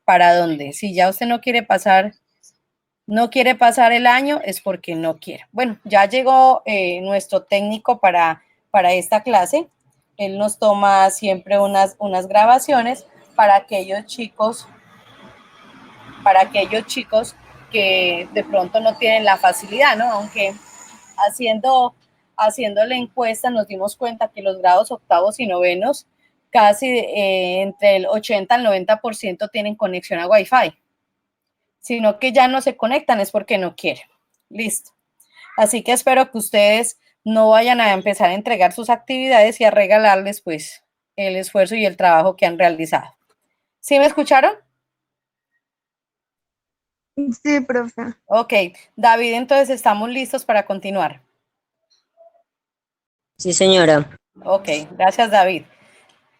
¿para dónde? Si ya usted no quiere pasar el año, es porque no quiere. Bueno, ya llegó nuestro técnico para esta clase. Él nos toma siempre unas grabaciones para aquellos chicos que de pronto no tienen la facilidad, ¿no? Aunque haciendo la encuesta nos dimos cuenta que los grados octavos y novenos casi entre el 80 al 90% tienen conexión a Wi-Fi, sino que ya no se conectan es porque no quieren. Listo. Así que espero que ustedes no vayan a empezar a entregar sus actividades y a regalarles pues el esfuerzo y el trabajo que han realizado. ¿Sí me escucharon? Sí, profe. Ok, David, entonces estamos listos para continuar. Sí, señora. Ok, gracias, David.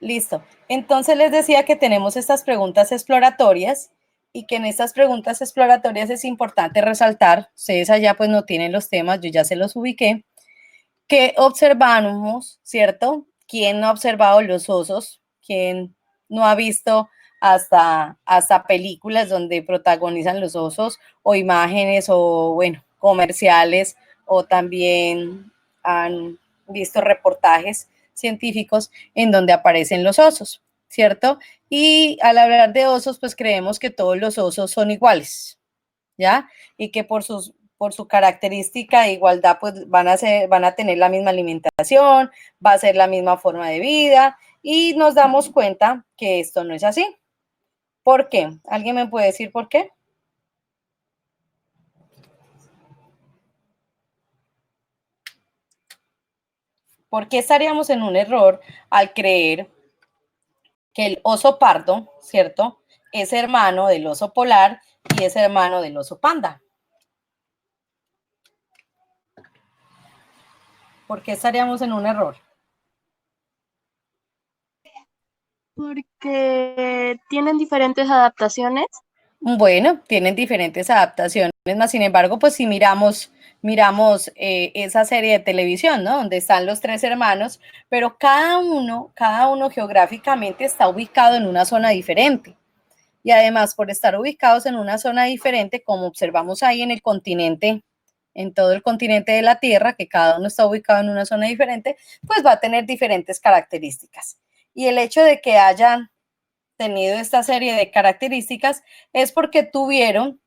Listo. Entonces les decía que tenemos estas preguntas exploratorias y que en estas preguntas exploratorias es importante resaltar, ustedes allá pues no tienen los temas, yo ya se los ubiqué, que observamos, ¿cierto? ¿Quién no ha observado los osos? ¿Quién no ha visto hasta películas donde protagonizan los osos o imágenes o, bueno, comerciales o también han visto reportajes científicos en donde aparecen los osos, ¿cierto? Y al hablar de osos, pues creemos que todos los osos son iguales, ¿ya? Y que por su característica de igualdad, pues van a tener la misma alimentación, va a ser la misma forma de vida, y nos damos cuenta que esto no es así. ¿Por qué? ¿Alguien me puede decir por qué? ¿Por qué estaríamos en un error al creer que el oso pardo, ¿cierto?, es hermano del oso polar y es hermano del oso panda? ¿Por qué estaríamos en un error? Porque tienen diferentes adaptaciones. Bueno, tienen diferentes adaptaciones, más sin embargo, pues si miramos esa serie de televisión, ¿no? Donde están los tres hermanos, pero cada uno geográficamente está ubicado en una zona diferente. Y además, por estar ubicados en una zona diferente, como observamos ahí en el continente, en todo el continente de la Tierra, que cada uno está ubicado en una zona diferente, pues va a tener diferentes características. Y el hecho de que hayan tenido esta serie de características es porque tuvieron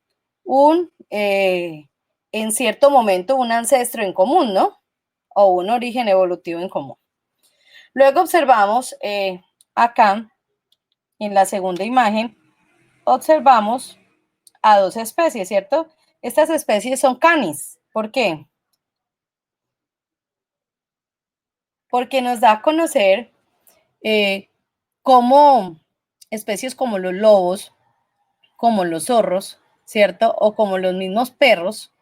en cierto momento un ancestro en común, ¿no? O un origen evolutivo en común. Luego observamos acá, en la segunda imagen, observamos a dos especies, ¿cierto? Estas especies son canis. ¿Por qué? Porque nos da a conocer cómo especies como los lobos, como los zorros, ¿cierto? O como los mismos perros,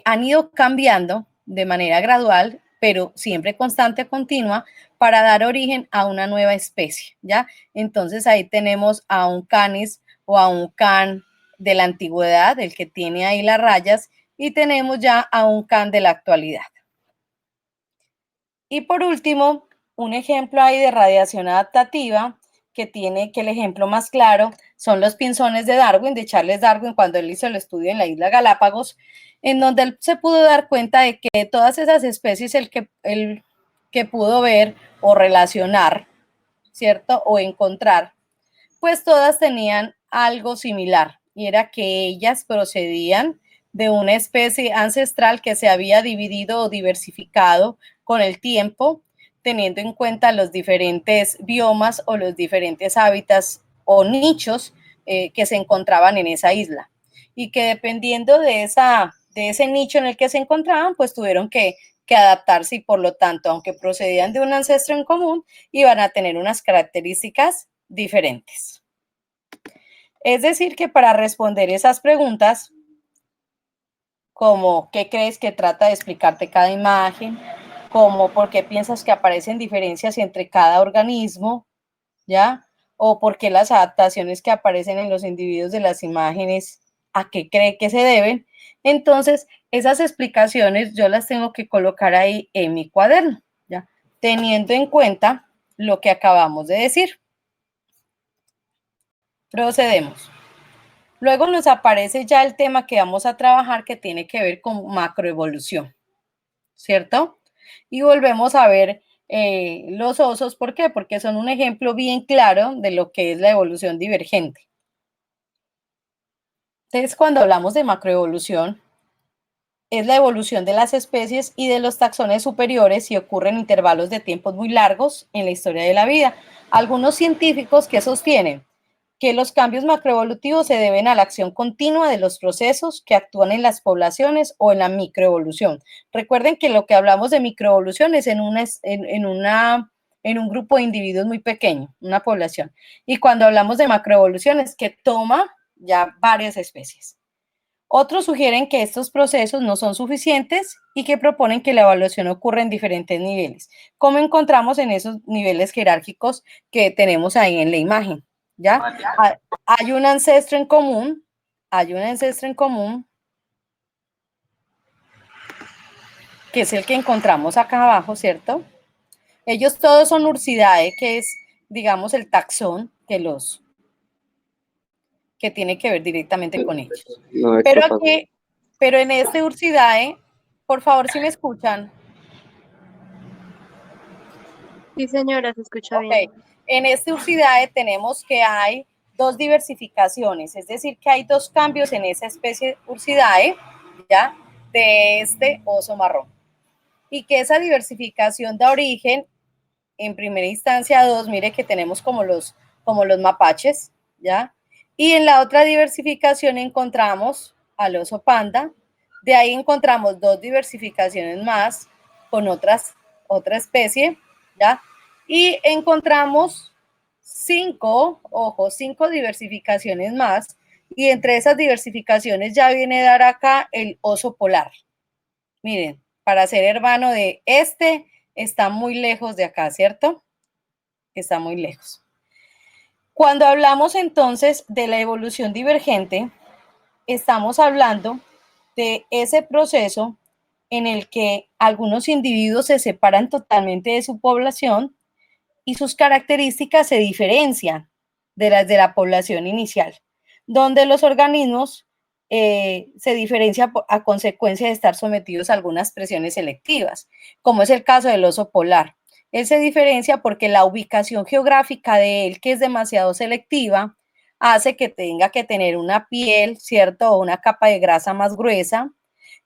han ido cambiando de manera gradual, pero siempre constante, continua, para dar origen a una nueva especie, ¿ya? Entonces ahí tenemos a un canis o a un can de la antigüedad, el que tiene ahí las rayas, y tenemos ya a un can de la actualidad. Y por último, un ejemplo ahí de radiación adaptativa que el ejemplo más claro son los pinzones de Darwin, de Charles Darwin, cuando él hizo el estudio en la isla Galápagos, en donde él se pudo dar cuenta de que todas esas especies, el que pudo ver o relacionar, ¿cierto? O encontrar, pues todas tenían algo similar, y era que ellas procedían de una especie ancestral que se había dividido o diversificado con el tiempo, teniendo en cuenta los diferentes biomas o los diferentes hábitats o nichos que se encontraban en esa isla. Y que dependiendo de ese nicho en el que se encontraban, pues tuvieron que adaptarse, y por lo tanto, aunque procedían de un ancestro en común, iban a tener unas características diferentes. Es decir, que para responder esas preguntas, como ¿qué crees que trata de explicarte cada imagen? Como ¿por qué piensas que aparecen diferencias entre cada organismo? ¿Ya? O ¿por qué las adaptaciones que aparecen en los individuos de las imágenes, a qué cree que se deben? Entonces, esas explicaciones yo las tengo que colocar ahí en mi cuaderno, ¿ya? Teniendo en cuenta lo que acabamos de decir. Procedemos. Luego nos aparece ya el tema que vamos a trabajar que tiene que ver con macroevolución, ¿cierto? Y volvemos a ver los osos, ¿por qué? Porque son un ejemplo bien claro de lo que es la evolución divergente. Entonces, cuando hablamos de macroevolución, es la evolución de las especies y de los taxones superiores y ocurre en intervalos de tiempos muy largos en la historia de la vida. Algunos científicos que sostienen que los cambios macroevolutivos se deben a la acción continua de los procesos que actúan en las poblaciones o en la microevolución. Recuerden que lo que hablamos de microevolución es en un grupo de individuos muy pequeño, una población. Y cuando hablamos de macroevolución es que toma ya varias especies. Otros sugieren que estos procesos no son suficientes y que proponen que la evaluación ocurra en diferentes niveles, como encontramos en esos niveles jerárquicos que tenemos ahí en la imagen. ¿Ya? Hay un ancestro en común, que es el que encontramos acá abajo, ¿cierto? Ellos todos son Ursidae, que es, digamos, el taxón que tiene que ver directamente con ellos. Pero en este Ursidae, por favor, si me escuchan. Sí, señora, se escucha bien. Ok, en este Ursidae tenemos que hay dos diversificaciones, es decir, que hay dos cambios en esa especie Ursidae, ¿ya? De este oso marrón. Y que esa diversificación da origen, en primera instancia, a dos, mire que tenemos como los mapaches, ¿ya? Y en la otra diversificación encontramos al oso panda, de ahí encontramos dos diversificaciones más con otra especie, ¿ya? Y encontramos cinco diversificaciones más, y entre esas diversificaciones ya viene a dar acá el oso polar. Miren, para ser hermano de este, está muy lejos de acá, ¿cierto? Está muy lejos. Cuando hablamos entonces de la evolución divergente, estamos hablando de ese proceso en el que algunos individuos se separan totalmente de su población y sus características se diferencian de las de la población inicial, donde los organismos se diferencian a consecuencia de estar sometidos a algunas presiones selectivas, como es el caso del oso polar. Él se diferencia porque la ubicación geográfica de él, que es demasiado selectiva, hace que tenga que tener una piel, ¿cierto? O una capa de grasa más gruesa,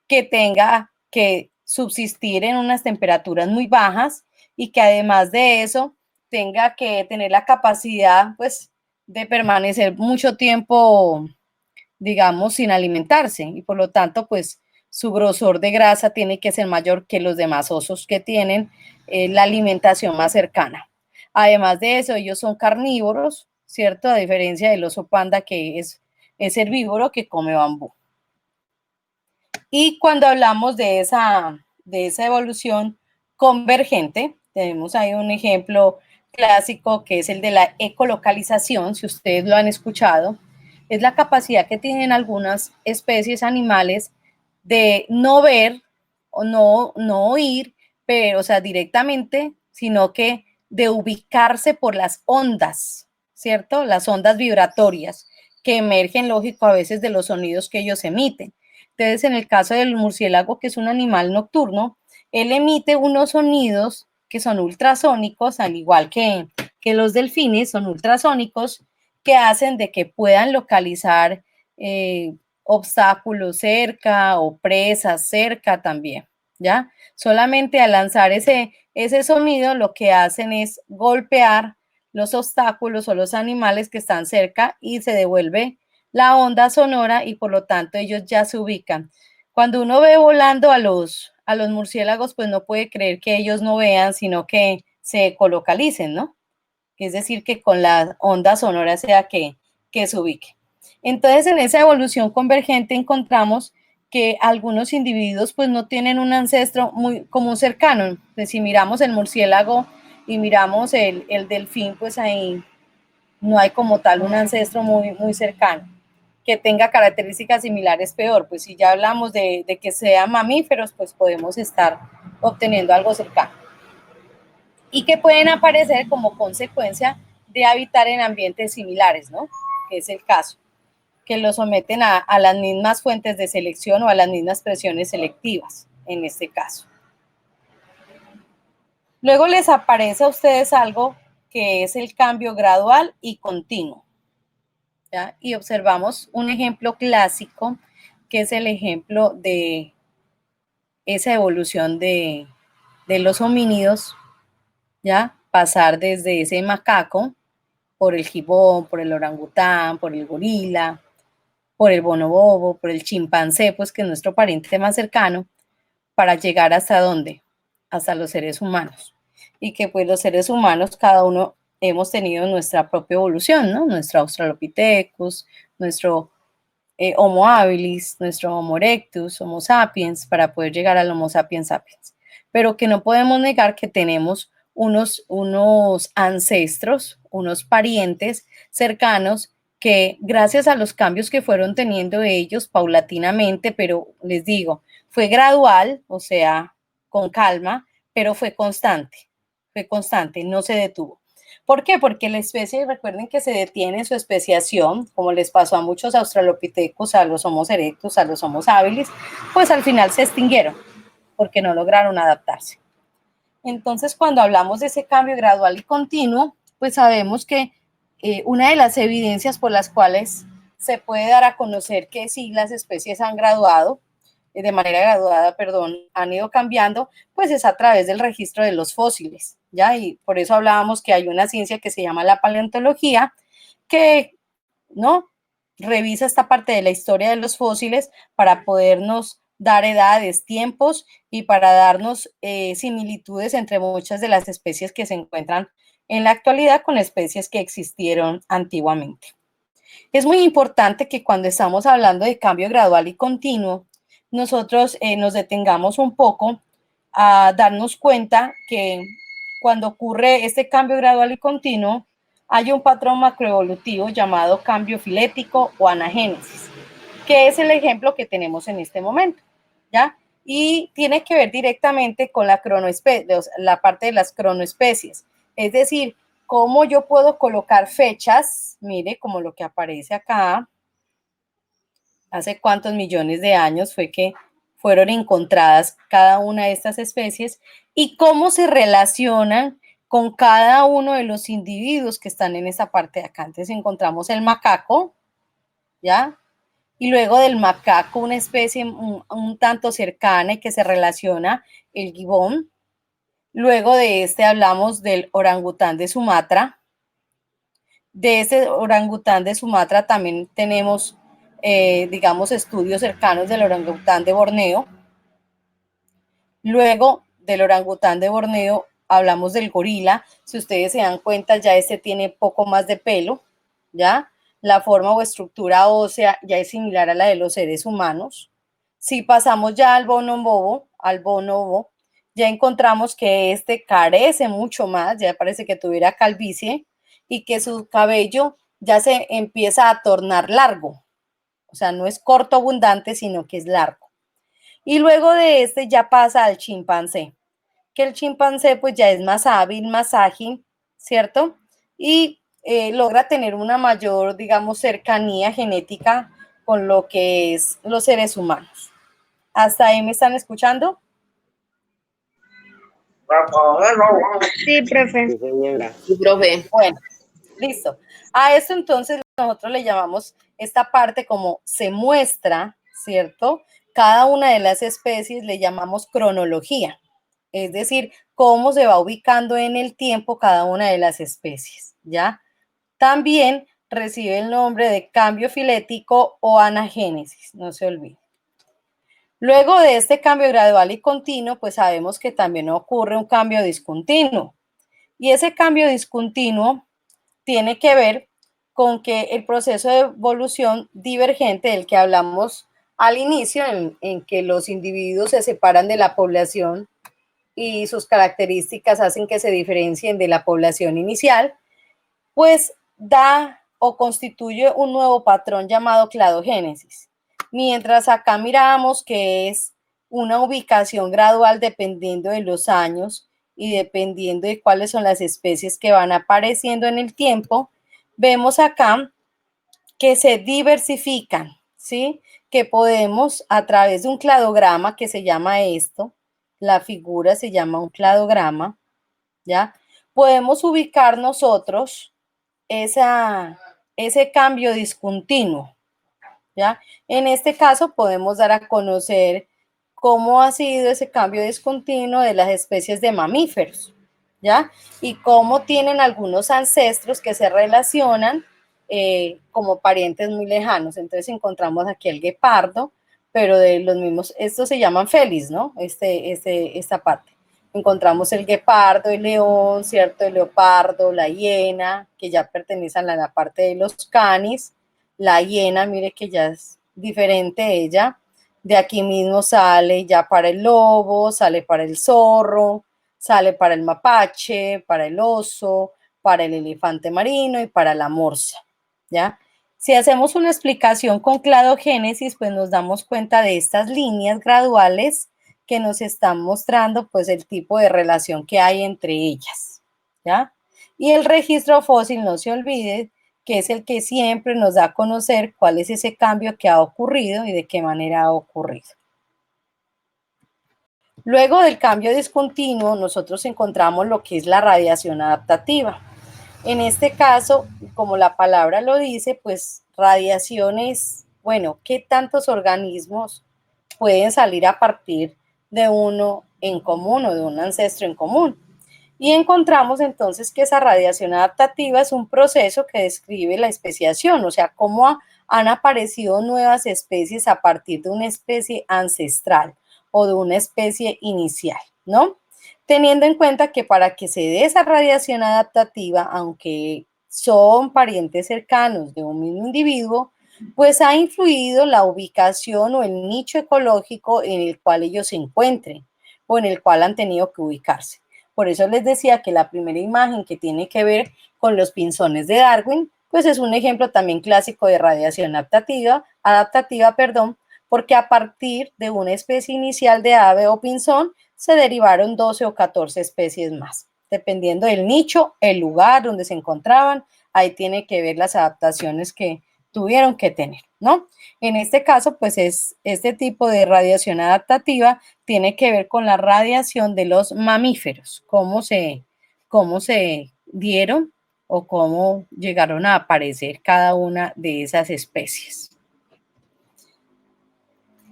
que tenga que subsistir en unas temperaturas muy bajas y que además de eso tenga que tener la capacidad, pues, de permanecer mucho tiempo, digamos, sin alimentarse y por lo tanto, pues, su grosor de grasa tiene que ser mayor que los demás osos que tienen la alimentación más cercana. Además de eso, ellos son carnívoros, ¿cierto? A diferencia del oso panda que es herbívoro que come bambú. Y cuando hablamos de esa evolución convergente, tenemos ahí un ejemplo clásico que es el de la ecolocalización, si ustedes lo han escuchado, es la capacidad que tienen algunas especies animales de no ver o no oír, pero, o sea, directamente, sino que de ubicarse por las ondas, ¿cierto? Las ondas vibratorias que emergen, lógico, a veces de los sonidos que ellos emiten. Entonces, en el caso del murciélago, que es un animal nocturno, él emite unos sonidos que son ultrasónicos, al igual que los delfines, son ultrasónicos, que hacen de que puedan localizar obstáculos cerca o presas cerca también, ¿ya? Solamente al lanzar ese sonido, lo que hacen es golpear los obstáculos o los animales que están cerca y se devuelve la onda sonora y por lo tanto ellos ya se ubican. Cuando uno ve volando a los murciélagos, pues no puede creer que ellos no vean, sino que se ecolocalicen, ¿no? Es decir, que con la onda sonora sea que se ubique. Entonces, en esa evolución convergente encontramos que algunos individuos pues no tienen un ancestro muy como cercano. Pues, si miramos el murciélago y miramos el delfín, pues ahí no hay como tal un ancestro muy cercano que tenga características similares peor, pues si ya hablamos de que sean mamíferos, pues podemos estar obteniendo algo cercano. Y que pueden aparecer como consecuencia de habitar en ambientes similares, ¿no? Que es el caso. que lo someten a las mismas fuentes de selección o a las mismas presiones selectivas, en este caso. Luego les aparece a ustedes algo que es el cambio gradual y continuo, ¿ya? Y observamos un ejemplo clásico, que es el ejemplo de esa evolución de los homínidos, ¿ya? Pasar desde ese macaco, por el gibón, por el orangután, por el gorila, por el bonobobo, por el chimpancé, pues que es nuestro pariente más cercano, para llegar hasta dónde, hasta los seres humanos. Y que pues los seres humanos, cada uno hemos tenido nuestra propia evolución, ¿no? Nuestro Australopithecus, nuestro Homo habilis, nuestro Homo erectus, Homo sapiens, para poder llegar al Homo sapiens sapiens. Pero que no podemos negar que tenemos unos ancestros, unos parientes cercanos que gracias a los cambios que fueron teniendo ellos paulatinamente, pero les digo, fue gradual, o sea, con calma, pero fue constante, no se detuvo. ¿Por qué? Porque la especie, recuerden que se detiene en su especiación, como les pasó a muchos australopithecus, a los Homo erectus, a los Homo habilis, pues al final se extinguieron porque no lograron adaptarse. Entonces, cuando hablamos de ese cambio gradual y continuo, pues sabemos que una de las evidencias por las cuales se puede dar a conocer que sí las especies han graduado, de manera graduada, perdón, han ido cambiando, pues es a través del registro de los fósiles, ¿ya? Y por eso hablábamos que hay una ciencia que se llama la paleontología, que, ¿no? Revisa esta parte de la historia de los fósiles para podernos dar edades, tiempos y para darnos similitudes entre muchas de las especies que se encuentran en la actualidad con especies que existieron antiguamente. Es muy importante que cuando estamos hablando de cambio gradual y continuo, nosotros nos detengamos un poco a darnos cuenta que cuando ocurre este cambio gradual y continuo, hay un patrón macroevolutivo llamado cambio filético o anagénesis, que es el ejemplo que tenemos en este momento, ¿ya? Y tiene que ver directamente con la parte de las cronoespecies, es decir, cómo yo puedo colocar fechas, mire, como lo que aparece acá, hace cuántos millones de años fue que fueron encontradas cada una de estas especies y cómo se relacionan con cada uno de los individuos que están en esa parte de acá. Entonces encontramos el macaco, ¿ya? Y luego del macaco, una especie un tanto cercana y que se relaciona, el gibón. Luego de este hablamos del orangután de Sumatra. De ese orangután de Sumatra también tenemos, digamos, estudios cercanos del orangután de Borneo. Luego del orangután de Borneo hablamos del gorila. Si ustedes se dan cuenta, ya este tiene poco más de pelo, ¿ya? La forma o estructura ósea ya es similar a la de los seres humanos. Si pasamos ya al bonobo, ya encontramos que este carece mucho más, ya parece que tuviera calvicie y que su cabello ya se empieza a tornar largo. O sea, no es corto abundante, sino que es largo. Y luego de este ya pasa al chimpancé, que el chimpancé pues ya es más hábil, más ágil, ¿cierto? Y logra tener una mayor, digamos, cercanía genética con lo que es los seres humanos. ¿Hasta ahí me están escuchando? Sí, profe. Sí, señora. Sí, profe. Bueno, listo. A esto entonces nosotros le llamamos esta parte como se muestra, ¿cierto? Cada una de las especies le llamamos cronología, es decir, cómo se va ubicando en el tiempo cada una de las especies, ¿ya? También recibe el nombre de cambio filético o anagénesis, no se olvide. Luego de este cambio gradual y continuo, pues sabemos que también ocurre un cambio discontinuo. Y ese cambio discontinuo tiene que ver con que el proceso de evolución divergente del que hablamos al inicio, en que los individuos se separan de la población y sus características hacen que se diferencien de la población inicial, pues da o constituye un nuevo patrón llamado cladogénesis. Mientras acá miramos que es una ubicación gradual dependiendo de los años y dependiendo de cuáles son las especies que van apareciendo en el tiempo, vemos acá que se diversifican, ¿sí? Que podemos a través de un cladograma que se llama esto, la figura se llama un cladograma, ¿ya? Podemos ubicar nosotros ese cambio discontinuo, ¿ya? En este caso podemos dar a conocer cómo ha sido ese cambio discontinuo de las especies de mamíferos, ¿ya? Y cómo tienen algunos ancestros que se relacionan como parientes muy lejanos. Entonces encontramos aquí el guepardo, pero de los mismos, estos se llaman felis, ¿no? Esta parte. Encontramos el guepardo, el león, ¿cierto? El leopardo, la hiena, que ya pertenecen a la parte de los canis. La hiena, mire que ya es diferente ella. De aquí mismo sale ya para el lobo, sale para el zorro, sale para el mapache, para el oso, para el elefante marino y para la morsa, ¿ya? Si hacemos una explicación con cladogénesis, pues nos damos cuenta de estas líneas graduales que nos están mostrando pues el tipo de relación que hay entre ellas, ¿ya? Y el registro fósil, no se olvide, que es el que siempre nos da a conocer cuál es ese cambio que ha ocurrido y de qué manera ha ocurrido. Luego del cambio discontinuo, nosotros encontramos lo que es la radiación adaptativa. En este caso, como la palabra lo dice, pues radiación es, bueno, ¿qué tantos organismos pueden salir a partir de uno en común o de un ancestro en común? Y encontramos entonces que esa radiación adaptativa es un proceso que describe la especiación, o sea, cómo han aparecido nuevas especies a partir de una especie ancestral o de una especie inicial, ¿no? Teniendo en cuenta que para que se dé esa radiación adaptativa, aunque son parientes cercanos de un mismo individuo, pues ha influido la ubicación o el nicho ecológico en el cual ellos se encuentren o en el cual han tenido que ubicarse. Por eso les decía que la primera imagen que tiene que ver con los pinzones de Darwin, pues es un ejemplo también clásico de radiación adaptativa, porque a partir de una especie inicial de ave o pinzón se derivaron 12 o 14 especies más. Dependiendo del nicho, el lugar donde se encontraban, ahí tiene que ver las adaptaciones que tuvieron que tener, ¿no? En este caso, pues es este tipo de radiación adaptativa tiene que ver con la radiación de los mamíferos, cómo se dieron o cómo llegaron a aparecer cada una de esas especies.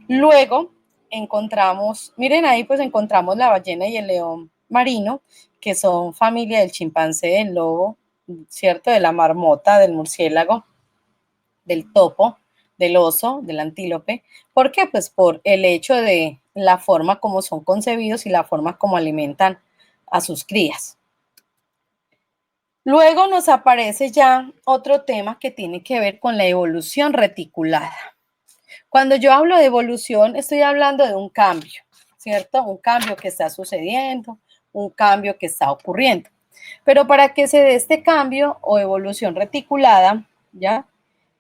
Luego encontramos, miren ahí, pues encontramos la ballena y el león marino, que son familia del chimpancé, del lobo, ¿cierto? De la marmota, del murciélago, del topo, del oso, del antílope. ¿Por qué? Pues por el hecho de la forma como son concebidos y la forma como alimentan a sus crías. Luego nos aparece ya otro tema que tiene que ver con la evolución reticulada. Cuando yo hablo de evolución, estoy hablando de un cambio, ¿cierto? Un cambio que está sucediendo, un cambio que está ocurriendo. Pero para que se dé este cambio o evolución reticulada, ¿ya?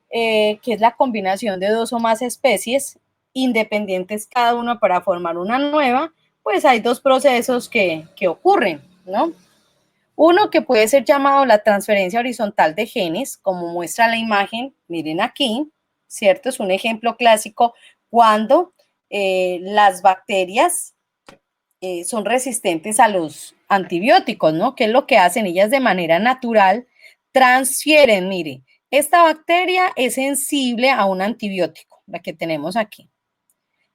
Que es la combinación de dos o más especies independientes cada uno para formar una nueva, pues hay dos procesos que ocurren, ¿no? Uno que puede ser llamado la transferencia horizontal de genes, como muestra la imagen, miren aquí, ¿cierto? Es un ejemplo clásico cuando las bacterias son resistentes a los antibióticos, ¿no? ¿Qué es lo que hacen? Ellas de manera natural transfieren, mire, esta bacteria es sensible a un antibiótico, la que tenemos aquí,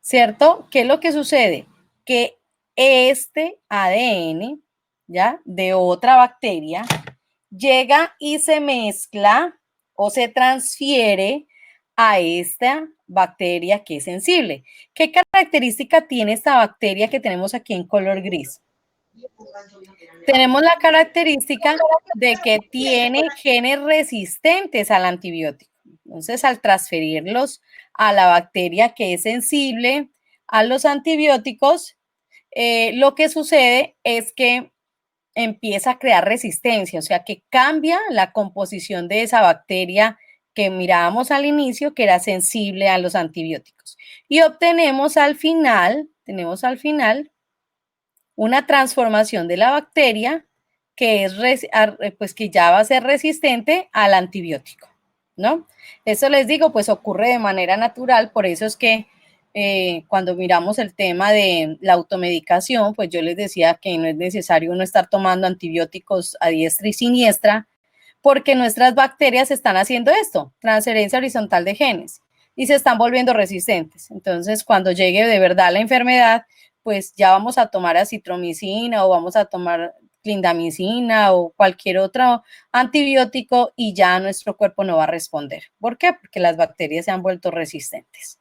¿cierto? ¿Qué es lo que sucede? Que este ADN, ¿ya? De otra bacteria llega y se mezcla o se transfiere a esta bacteria que es sensible. ¿Qué característica tiene esta bacteria que tenemos aquí en color gris? Tenemos la característica de que tiene genes resistentes al antibiótico. Entonces, al transferirlos a la bacteria que es sensible a los antibióticos, lo que sucede es que empieza a crear resistencia, o sea que cambia la composición de esa bacteria que mirábamos al inicio, que era sensible a los antibióticos. Y obtenemos al final, una transformación de la bacteria que es pues que ya va a ser resistente al antibiótico, ¿no? Eso les digo, pues ocurre de manera natural, por eso es que cuando miramos el tema de la automedicación, pues yo les decía que no es necesario uno estar tomando antibióticos a diestra y siniestra, porque nuestras bacterias están haciendo esto, transferencia horizontal de genes, y se están volviendo resistentes. Entonces, cuando llegue de verdad la enfermedad, pues ya vamos a tomar acitromicina o vamos a tomar clindamicina o cualquier otro antibiótico y ya nuestro cuerpo no va a responder. ¿Por qué? Porque las bacterias se han vuelto resistentes.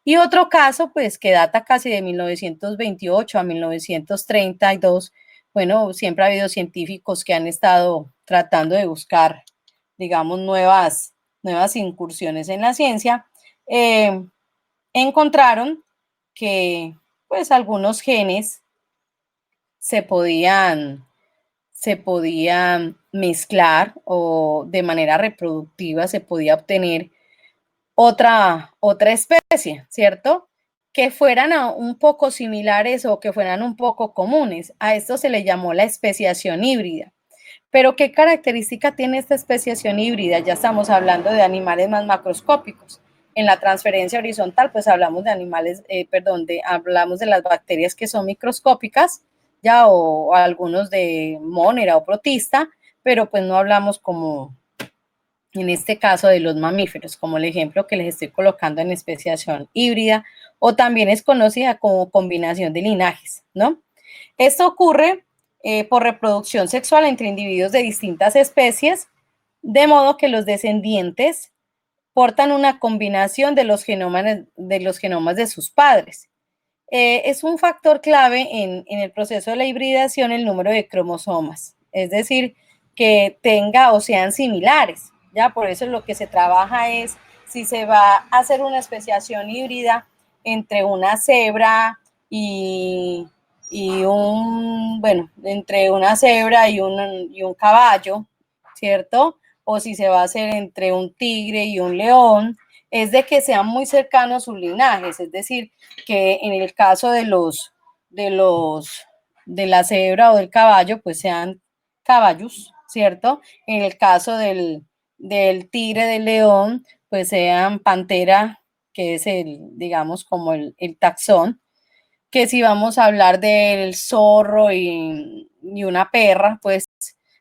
Y otro caso, pues que data casi de 1928 a 1932, bueno, siempre ha habido científicos que han estado tratando de buscar, digamos, nuevas incursiones en la ciencia, encontraron que pues algunos genes se podían mezclar o de manera reproductiva se podía obtener otra especie, ¿cierto? Que fueran un poco similares o que fueran un poco comunes. A esto se le llamó la especiación híbrida. Pero ¿qué característica tiene esta especiación híbrida? Ya estamos hablando de animales más macroscópicos. En la transferencia horizontal, pues hablamos de animales, hablamos de las bacterias que son microscópicas, ya, o algunos de Monera o protista, pero pues no hablamos como en este caso de los mamíferos, como el ejemplo que les estoy colocando en especiación híbrida, o también es conocida como combinación de linajes, ¿no? Esto ocurre por reproducción sexual entre individuos de distintas especies, de modo que los descendientes portan una combinación de los genomas de sus padres. Es un factor clave en el proceso de la hibridación el número de cromosomas, es decir, que tenga o sean similares. Ya por eso lo que se trabaja es si se va a hacer una especiación híbrida entre una cebra y entre una cebra y un caballo, ¿cierto? O si se va a hacer entre un tigre y un león, es de que sean muy cercanos sus linajes, es decir, que en el caso de la cebra o del caballo, pues sean caballos, ¿cierto? En el caso del tigre, del león, pues sean pantera, que es digamos, como el taxón, que si vamos a hablar del zorro y una perra, pues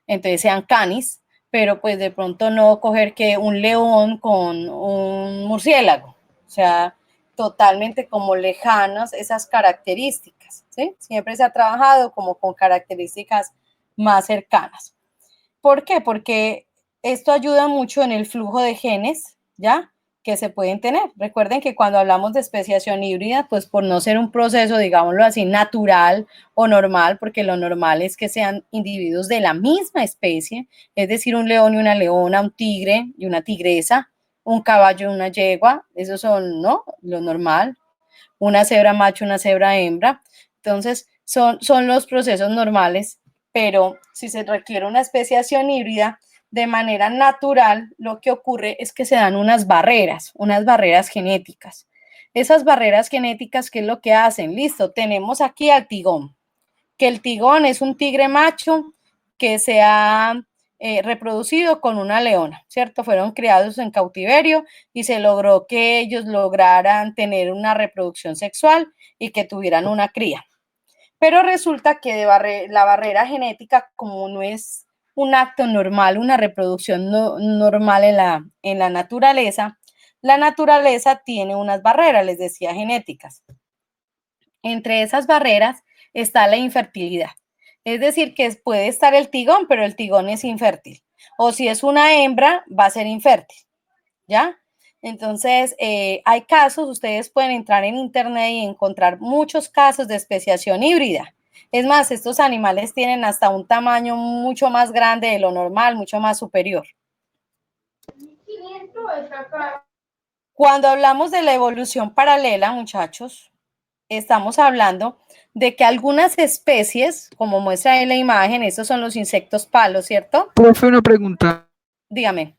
entonces sean canis, pero pues de pronto no coger que un león con un murciélago, o sea, totalmente como lejanos esas características, ¿sí? Siempre se ha trabajado como con características más cercanas. ¿Por qué? Porque esto ayuda mucho en el flujo de genes, ¿ya? Que se pueden tener. Recuerden que cuando hablamos de especiación híbrida, pues por no ser un proceso, digámoslo así, natural o normal, porque lo normal es que sean individuos de la misma especie, es decir, un león y una leona, un tigre y una tigresa, un caballo y una yegua, esos son, ¿no? Lo normal. Una cebra macho, una cebra hembra. Entonces, son los procesos normales, pero si se requiere una especiación híbrida, de manera natural, lo que ocurre es que se dan unas barreras genéticas. Esas barreras genéticas, ¿qué es lo que hacen? Listo, tenemos aquí al tigón, que el tigón es un tigre macho que se ha reproducido con una leona, ¿cierto? Fueron criados en cautiverio y se logró que ellos lograran tener una reproducción sexual y que tuvieran una cría. Pero resulta que la barrera genética, como no es un acto normal, una reproducción normal en la naturaleza tiene unas barreras, les decía, genéticas. Entre esas barreras está la infertilidad. Es decir, que puede estar el tigón, pero el tigón es infértil. O si es una hembra, va a ser infértil. ¿Ya? Entonces, hay casos, ustedes pueden entrar en internet y encontrar muchos casos de especiación híbrida. Es más, estos animales tienen hasta un tamaño mucho más grande de lo normal, mucho más superior. Cuando hablamos de la evolución paralela, muchachos, estamos hablando de que algunas especies, como muestra en la imagen, estos son los insectos palos, ¿cierto? Profe, una pregunta. Dígame.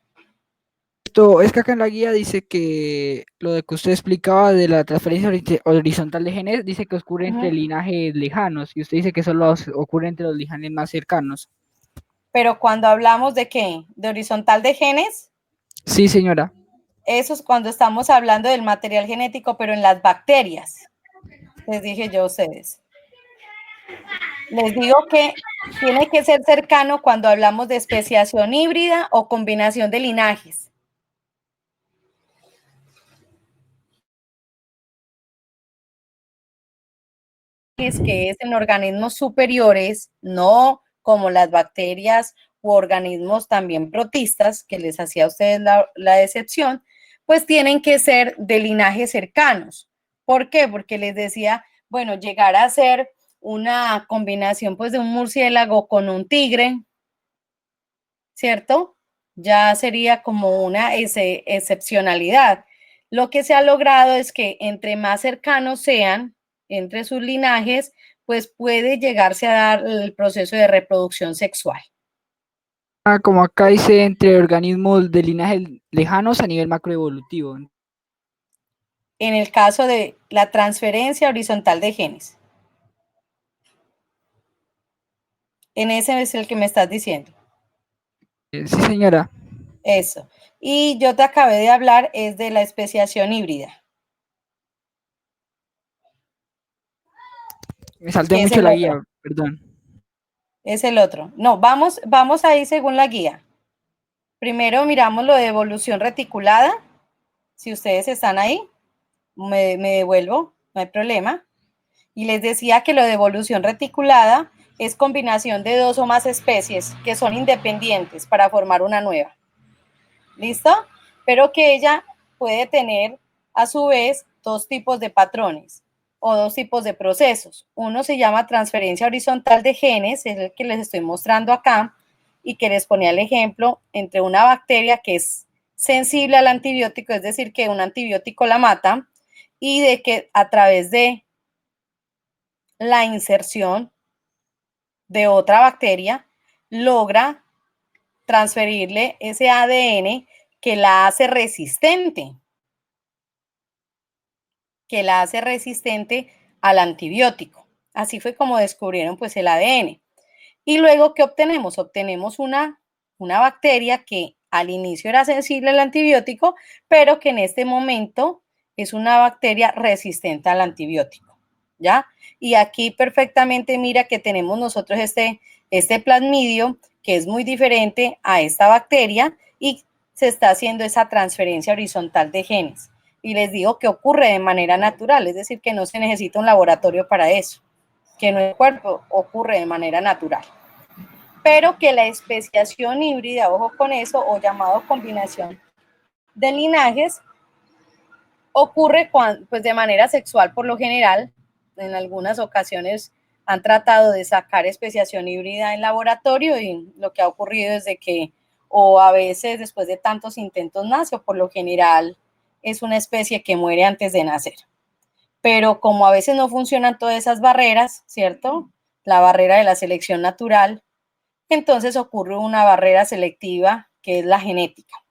Es que acá en la guía dice que lo de que usted explicaba de la transferencia horizontal de genes, dice que ocurre entre linajes lejanos y usted dice que solo ocurre entre los linajes más cercanos. Pero cuando hablamos de ¿qué? ¿De horizontal de genes? Sí, señora. Eso es cuando estamos hablando del material genético, pero en las bacterias. Les dije yo a ustedes. Les digo que tiene que ser cercano cuando hablamos de especiación híbrida o combinación de linajes. Es que es en organismos superiores, no como las bacterias u organismos también protistas, que les hacía a ustedes la excepción, pues tienen que ser de linajes cercanos. ¿Por qué? Porque les decía, bueno, llegar a ser una combinación pues de un murciélago con un tigre, ¿cierto? Ya sería como una excepcionalidad. Lo que se ha logrado es que entre más cercanos sean entre sus linajes, pues puede llegarse a dar el proceso de reproducción sexual. Ah, como acá dice, entre organismos de linaje lejanos a nivel macroevolutivo. En el caso de la transferencia horizontal de genes. En ese es el que me estás diciendo. Sí, señora. Eso. Y yo te acabé de hablar es de la especiación híbrida. Me salté Que es mucho el la otro. guía, perdón. Es el otro. No, vamos ahí según la guía. Primero miramos lo de evolución reticulada. Si ustedes están ahí, me devuelvo, no hay problema. Y les decía que lo de evolución reticulada es combinación de dos o más especies que son independientes para formar una nueva. ¿Listo? Pero que ella puede tener a su vez dos tipos de patrones o dos tipos de procesos. Uno se llama transferencia horizontal de genes, es el que les estoy mostrando acá y que les ponía el ejemplo entre una bacteria que es sensible al antibiótico, es decir, que un antibiótico la mata, y de que a través de la inserción de otra bacteria logra transferirle ese ADN que la hace resistente, al antibiótico. Así fue como descubrieron pues el ADN. Y luego, ¿qué obtenemos? Obtenemos una bacteria que al inicio era sensible al antibiótico, pero que en este momento es una bacteria resistente al antibiótico, ¿ya? Y aquí perfectamente mira que tenemos nosotros este plasmidio que es muy diferente a esta bacteria y se está haciendo esa transferencia horizontal de genes. Y les digo que ocurre de manera natural, es decir, que no se necesita un laboratorio para eso, que en el cuerpo ocurre de manera natural. Pero que la especiación híbrida, ojo con eso, o llamado combinación de linajes, ocurre pues de manera sexual por lo general. En algunas ocasiones han tratado de sacar especiación híbrida en laboratorio y lo que ha ocurrido es de que o a veces después de tantos intentos nace o por lo general es una especie que muere antes de nacer. Pero como a veces no funcionan todas esas barreras, ¿cierto? La barrera de la selección natural, entonces ocurre una barrera selectiva que es la genética.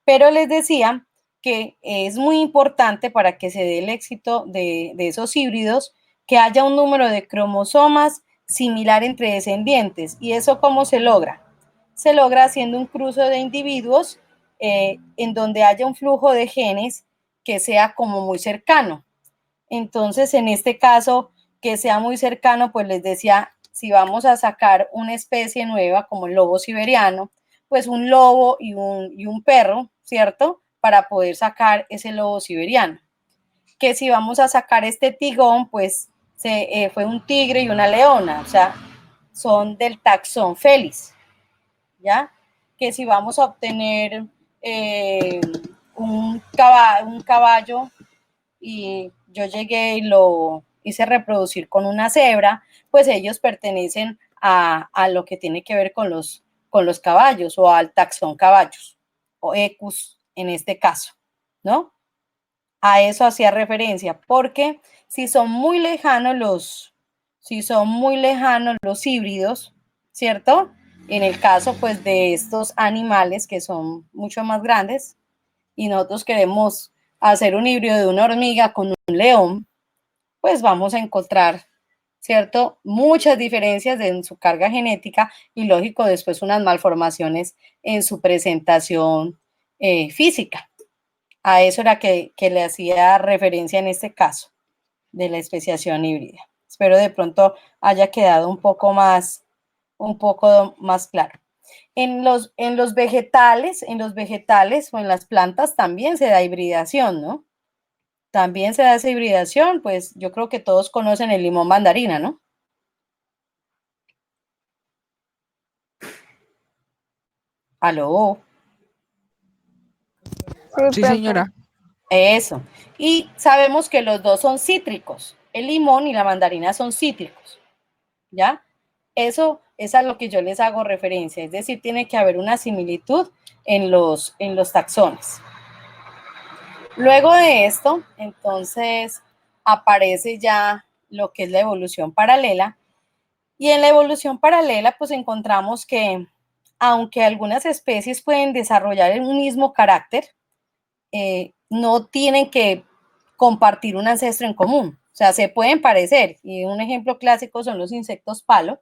Pero les decía que es muy importante para que se dé el éxito de esos híbridos que haya un número de cromosomas similar entre descendientes. ¿Y eso cómo se logra? Se logra haciendo un cruce de individuos en donde haya un flujo de genes que sea como muy cercano. Entonces, en este caso, que sea muy cercano, pues les decía, si vamos a sacar una especie nueva como el lobo siberiano, pues un lobo y un perro, ¿cierto? Para poder sacar ese lobo siberiano. Que si vamos a sacar este tigón, pues fue un tigre y una leona, o sea, son del taxón Felis, ¿ya? Que si vamos a obtener un caballo y yo llegué y lo hice reproducir con una cebra, pues ellos pertenecen a lo que tiene que ver con los caballos o al taxón caballos o ecus en este caso, ¿no? A eso hacía referencia, porque si son muy lejanos los híbridos, ¿cierto? En el caso pues de estos animales que son mucho más grandes, y nosotros queremos hacer un híbrido de una hormiga con un león, pues vamos a encontrar, ¿cierto? Muchas diferencias en su carga genética y lógico después unas malformaciones en su presentación física. A eso era que le hacía referencia en este caso de la especiación híbrida. Espero de pronto haya quedado un poco más claro. En los vegetales o en las plantas también se da hibridación, ¿no? También se da esa hibridación, pues yo creo que todos conocen el limón mandarina, ¿no? ¿Aló? Sí, señora. Eso. Y sabemos que los dos son cítricos. El limón y la mandarina son cítricos, ¿ya? Eso es a lo que yo les hago referencia. Es decir, tiene que haber una similitud en los taxones. Luego de esto, entonces, aparece ya lo que es la evolución paralela. Y en la evolución paralela, pues encontramos que, aunque algunas especies pueden desarrollar un mismo carácter, no tienen que compartir un ancestro en común. O sea, se pueden parecer. Y un ejemplo clásico son los insectos palo,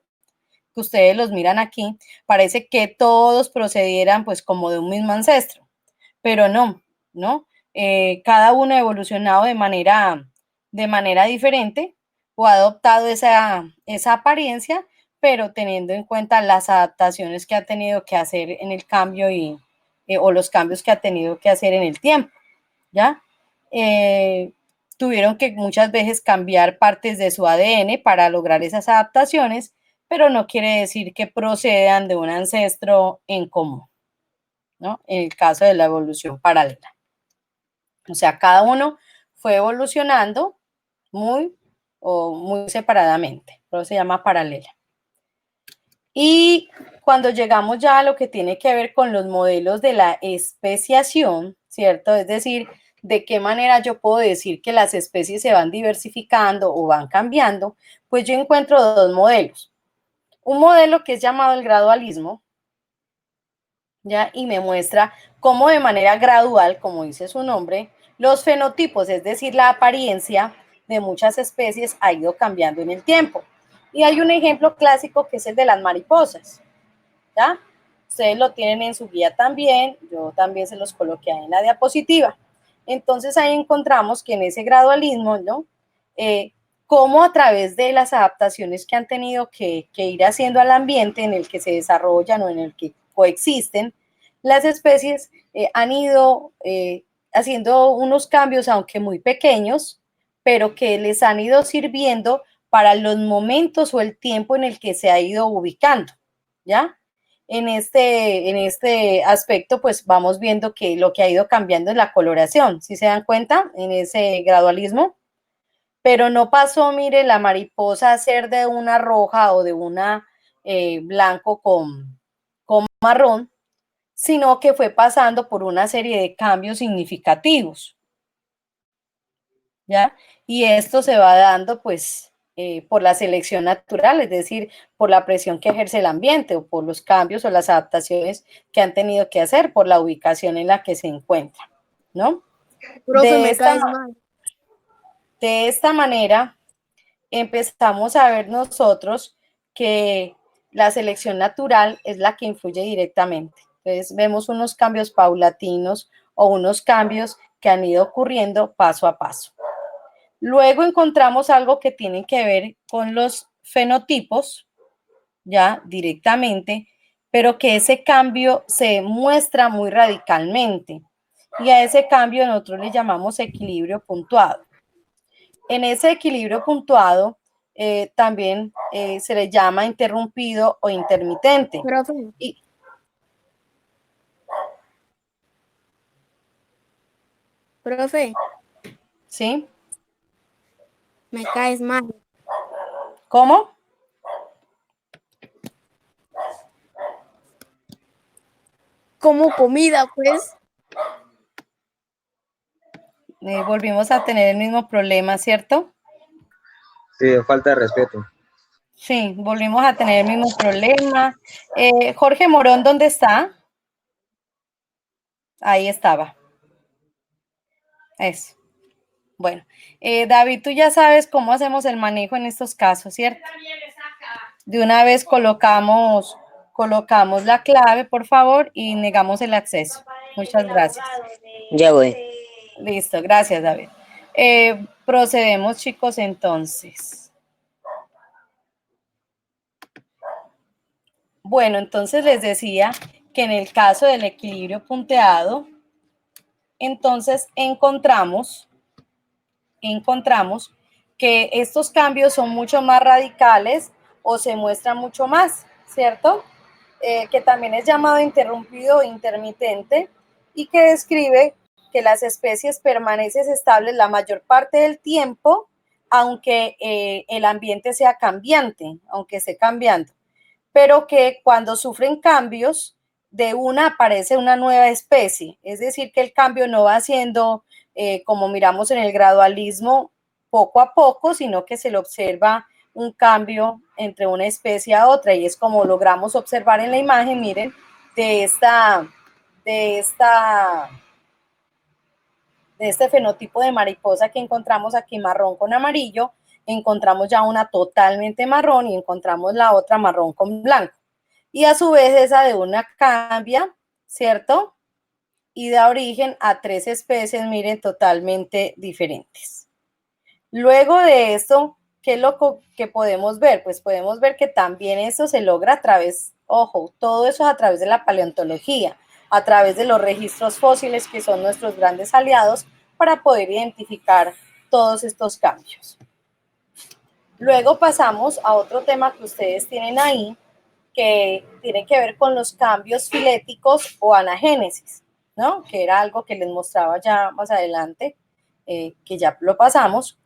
que ustedes los miran aquí. Parece que todos procedieran pues como de un mismo ancestro, pero no, ¿no? Cada uno ha evolucionado de manera diferente o ha adoptado esa apariencia, pero teniendo en cuenta las adaptaciones que ha tenido que hacer en el cambio o los cambios que ha tenido que hacer en el tiempo, ¿ya? Tuvieron que muchas veces cambiar partes de su ADN para lograr esas adaptaciones, pero no quiere decir que procedan de un ancestro en común, ¿no? En el caso de la evolución paralela. O sea, cada uno fue evolucionando muy separadamente, por eso se llama paralela. Y cuando llegamos ya a lo que tiene que ver con los modelos de la especiación, ¿cierto? Es decir, de qué manera yo puedo decir que las especies se van diversificando o van cambiando, pues yo encuentro dos modelos. Un modelo que es llamado el gradualismo, ¿ya? Y me muestra cómo de manera gradual, como dice su nombre, los fenotipos, es decir, la apariencia de muchas especies ha ido cambiando en el tiempo. Y hay un ejemplo clásico que es el de las mariposas, ¿ya? Ustedes lo tienen en su guía también, yo también se los coloqué ahí en la diapositiva. Entonces ahí encontramos que en ese gradualismo, ¿no? Cómo a través de las adaptaciones que han tenido que ir haciendo al ambiente en el que se desarrollan o en el que coexisten, las especies han ido haciendo unos cambios, aunque muy pequeños, pero que les han ido sirviendo para los momentos o el tiempo en el que se ha ido ubicando, ¿ya? En este aspecto, pues vamos viendo que lo que ha ido cambiando es la coloración, ¿sí se dan cuenta? En ese gradualismo. Pero no pasó, mire, la mariposa a ser de una roja o de una blanco con marrón, sino que fue pasando por una serie de cambios significativos, ¿ya? Y esto se va dando, pues, por la selección natural, es decir, por la presión que ejerce el ambiente o por los cambios o las adaptaciones que han tenido que hacer por la ubicación en la que se encuentra, ¿no? Profe, me caes mal. De esta manera, empezamos a ver nosotros que la selección natural es la que influye directamente. Entonces, vemos unos cambios paulatinos o unos cambios que han ido ocurriendo paso a paso. Luego encontramos algo que tiene que ver con los fenotipos, ya directamente, pero que ese cambio se muestra muy radicalmente. Y a ese cambio nosotros le llamamos equilibrio puntuado. En ese equilibrio puntuado también se le llama interrumpido o intermitente. Profe. ¿Sí? Me caes mal. ¿Cómo? Como comida, pues. Volvimos a tener el mismo problema, ¿cierto? Sí, falta de respeto. Sí, volvimos a tener el mismo problema. Jorge Morón, ¿dónde está? Ahí estaba. Eso. Bueno, David, tú ya sabes cómo hacemos el manejo en estos casos, ¿cierto? De una vez colocamos la clave, por favor, y negamos el acceso. Muchas gracias. Ya voy. Listo, gracias, David. Procedemos, chicos, entonces. Bueno, entonces les decía que en el caso del equilibrio punteado, entonces encontramos que estos cambios son mucho más radicales o se muestran mucho más, ¿cierto? Que también es llamado interrumpido o intermitente y que describe que las especies permanecen estables la mayor parte del tiempo, aunque el ambiente sea cambiante, aunque esté cambiando, pero que cuando sufren cambios, de una aparece una nueva especie, es decir, que el cambio no va siendo, como miramos en el gradualismo, poco a poco, sino que se le observa un cambio entre una especie a otra, y es como logramos observar en la imagen, miren, de este fenotipo de mariposa que encontramos aquí marrón con amarillo, encontramos ya una totalmente marrón y encontramos la otra marrón con blanco. Y a su vez esa de una cambia, ¿cierto? Y da origen a 3 especies, miren, totalmente diferentes. Luego de esto, ¿qué es lo que podemos ver? Pues podemos ver que también esto se logra a través, ojo, todo eso es a través de la paleontología, a través de los registros fósiles que son nuestros grandes aliados para poder identificar todos estos cambios. Luego pasamos a otro tema que ustedes tienen ahí, que tiene que ver con los cambios filéticos o anagénesis, ¿no? Que era algo que les mostraba ya más adelante, que ya lo pasamos.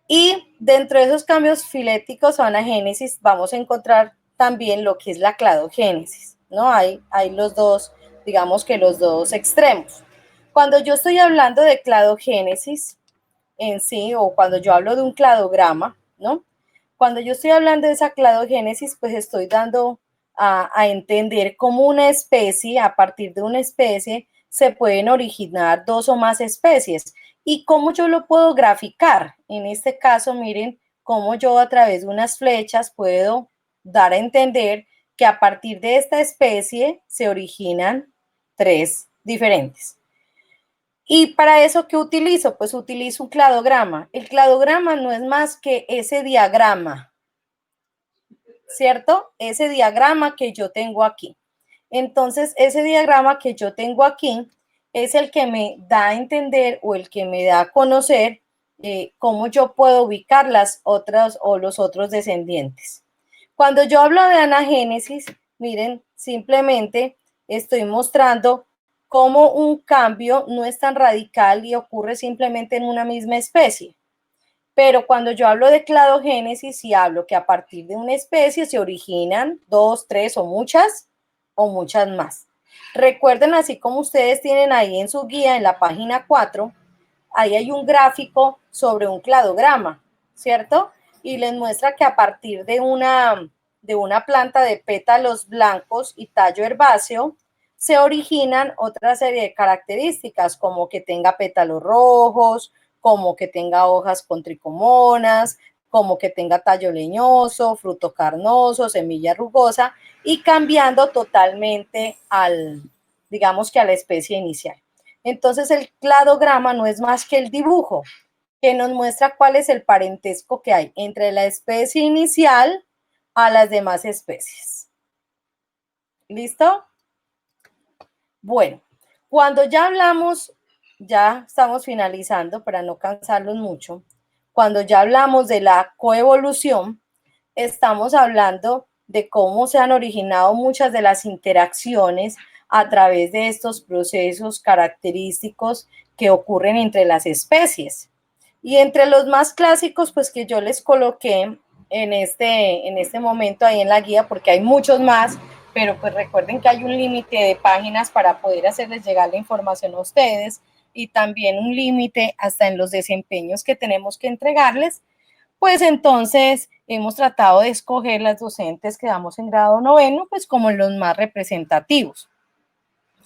Y dentro de esos cambios filéticos o anagénesis vamos a encontrar también lo que es la cladogénesis, ¿no? Hay los dos, digamos que los dos extremos. Cuando yo estoy hablando de cladogénesis en sí, o cuando yo hablo de un cladograma, ¿no? Cuando yo estoy hablando de esa cladogénesis, pues estoy dando a entender cómo una especie, a partir de una especie, se pueden originar 2 o más especies. ¿Y cómo yo lo puedo graficar? En este caso, miren cómo yo a través de unas flechas puedo dar a entender que a partir de esta especie se originan 3 diferentes. ¿Y para eso qué utilizo? Pues utilizo un cladograma. El cladograma no es más que ese diagrama, ¿cierto? Ese diagrama que yo tengo aquí. Entonces, ese diagrama que yo tengo aquí es el que me da a entender o el que me da a conocer cómo yo puedo ubicar las otras o los otros descendientes. Cuando yo hablo de anagénesis, miren, simplemente estoy mostrando cómo un cambio no es tan radical y ocurre simplemente en una misma especie. Pero cuando yo hablo de cladogénesis, sí hablo que a partir de una especie se originan 2, 3 o muchas más. Recuerden, así como ustedes tienen ahí en su guía, en la página 4, ahí hay un gráfico sobre un cladograma, ¿cierto? Y les muestra que a partir de una planta de pétalos blancos y tallo herbáceo, se originan otra serie de características, como que tenga pétalos rojos, como que tenga hojas con tricomonas, como que tenga tallo leñoso, fruto carnoso, semilla rugosa, y cambiando totalmente digamos que a la especie inicial. Entonces el cladograma no es más que el dibujo que nos muestra cuál es el parentesco que hay entre la especie inicial a las demás especies. ¿Listo? Bueno, cuando ya hablamos, ya estamos finalizando para no cansarlos mucho, cuando ya hablamos de la coevolución, estamos hablando de cómo se han originado muchas de las interacciones a través de estos procesos característicos que ocurren entre las especies. Y entre los más clásicos, pues que yo les coloqué en este momento ahí en la guía, porque hay muchos más, pero pues recuerden que hay un límite de páginas para poder hacerles llegar la información a ustedes y también un límite hasta en los desempeños que tenemos que entregarles. Pues entonces hemos tratado de escoger las docentes que damos en grado 9, pues como los más representativos.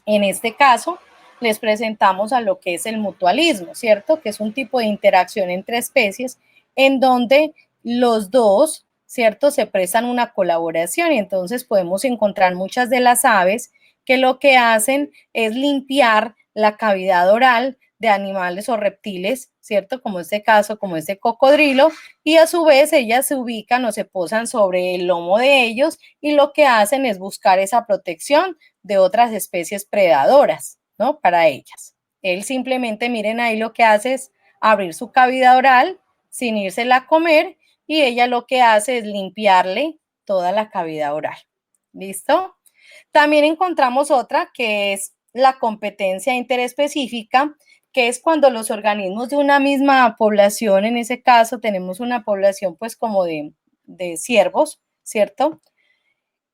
En este caso, les presentamos a lo que es el mutualismo, ¿cierto? Que es un tipo de interacción entre especies en donde los dos, ¿cierto? Se prestan una colaboración y entonces podemos encontrar muchas de las aves que lo que hacen es limpiar la cavidad oral de animales o reptiles, ¿cierto? Como este caso, como este cocodrilo, y a su vez ellas se ubican o se posan sobre el lomo de ellos y lo que hacen es buscar esa protección de otras especies predadoras, ¿no? Para ellas. Él simplemente, miren ahí, lo que hace es abrir su cavidad oral sin írsela a comer y ella lo que hace es limpiarle toda la cavidad oral. ¿Listo? También encontramos otra que es la competencia interespecífica, que es cuando los organismos de una misma población, en ese caso tenemos una población pues como de ciervos, ¿cierto?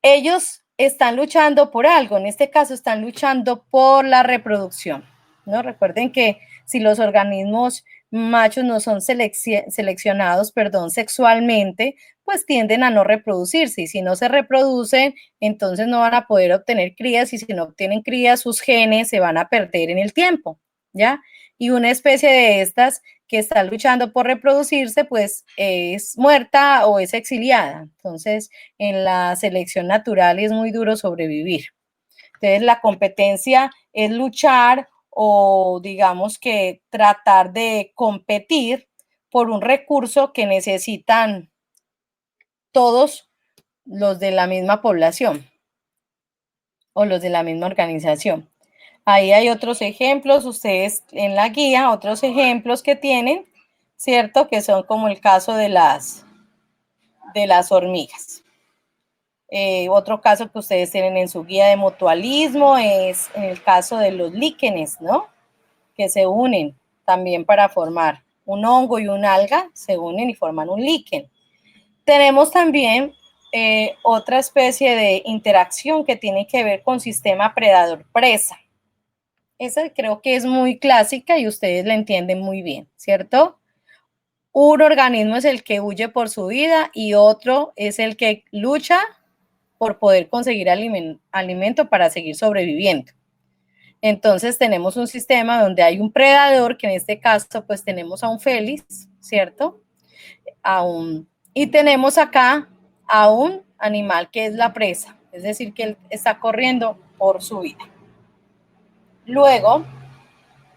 Ellos están luchando por algo, en este caso están luchando por la reproducción, ¿no? Recuerden que si los organismos machos no son seleccionados, sexualmente, pues tienden a no reproducirse y si no se reproducen, entonces no van a poder obtener crías y si no obtienen crías, sus genes se van a perder en el tiempo, ¿ya? Y una especie de estas que está luchando por reproducirse, pues es muerta o es exiliada. Entonces, en la selección natural es muy duro sobrevivir. Entonces, la competencia es luchar o digamos que tratar de competir por un recurso que necesitan todos los de la misma población o los de la misma organización. Ahí hay otros ejemplos, ustedes en la guía, otros ejemplos que tienen, ¿cierto? Que son como el caso de las hormigas. Otro caso que ustedes tienen en su guía de mutualismo es en el caso de los líquenes, ¿no? Que se unen también para formar un hongo y un alga, se unen y forman un líquen. Tenemos también otra especie de interacción que tiene que ver con sistema predador-presa. Esa creo que es muy clásica y ustedes la entienden muy bien, ¿cierto? Un organismo es el que huye por su vida y otro es el que lucha por poder conseguir alimento para seguir sobreviviendo. Entonces tenemos un sistema donde hay un predador, que en este caso pues tenemos a un félix, ¿cierto? Y tenemos acá a un animal que es la presa, es decir, que él está corriendo por su vida. Luego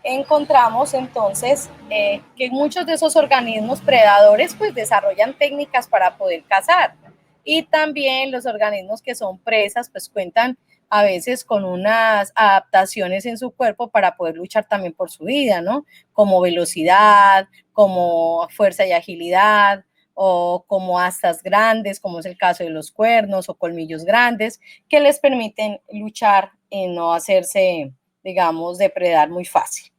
encontramos entonces que muchos de esos organismos predadores pues desarrollan técnicas para poder cazar y también los organismos que son presas pues cuentan a veces con unas adaptaciones en su cuerpo para poder luchar también por su vida, ¿no? Como velocidad, como fuerza y agilidad, o como astas grandes, como es el caso de los cuernos o colmillos grandes, que les permiten luchar y no hacerse, digamos, depredar muy fácil.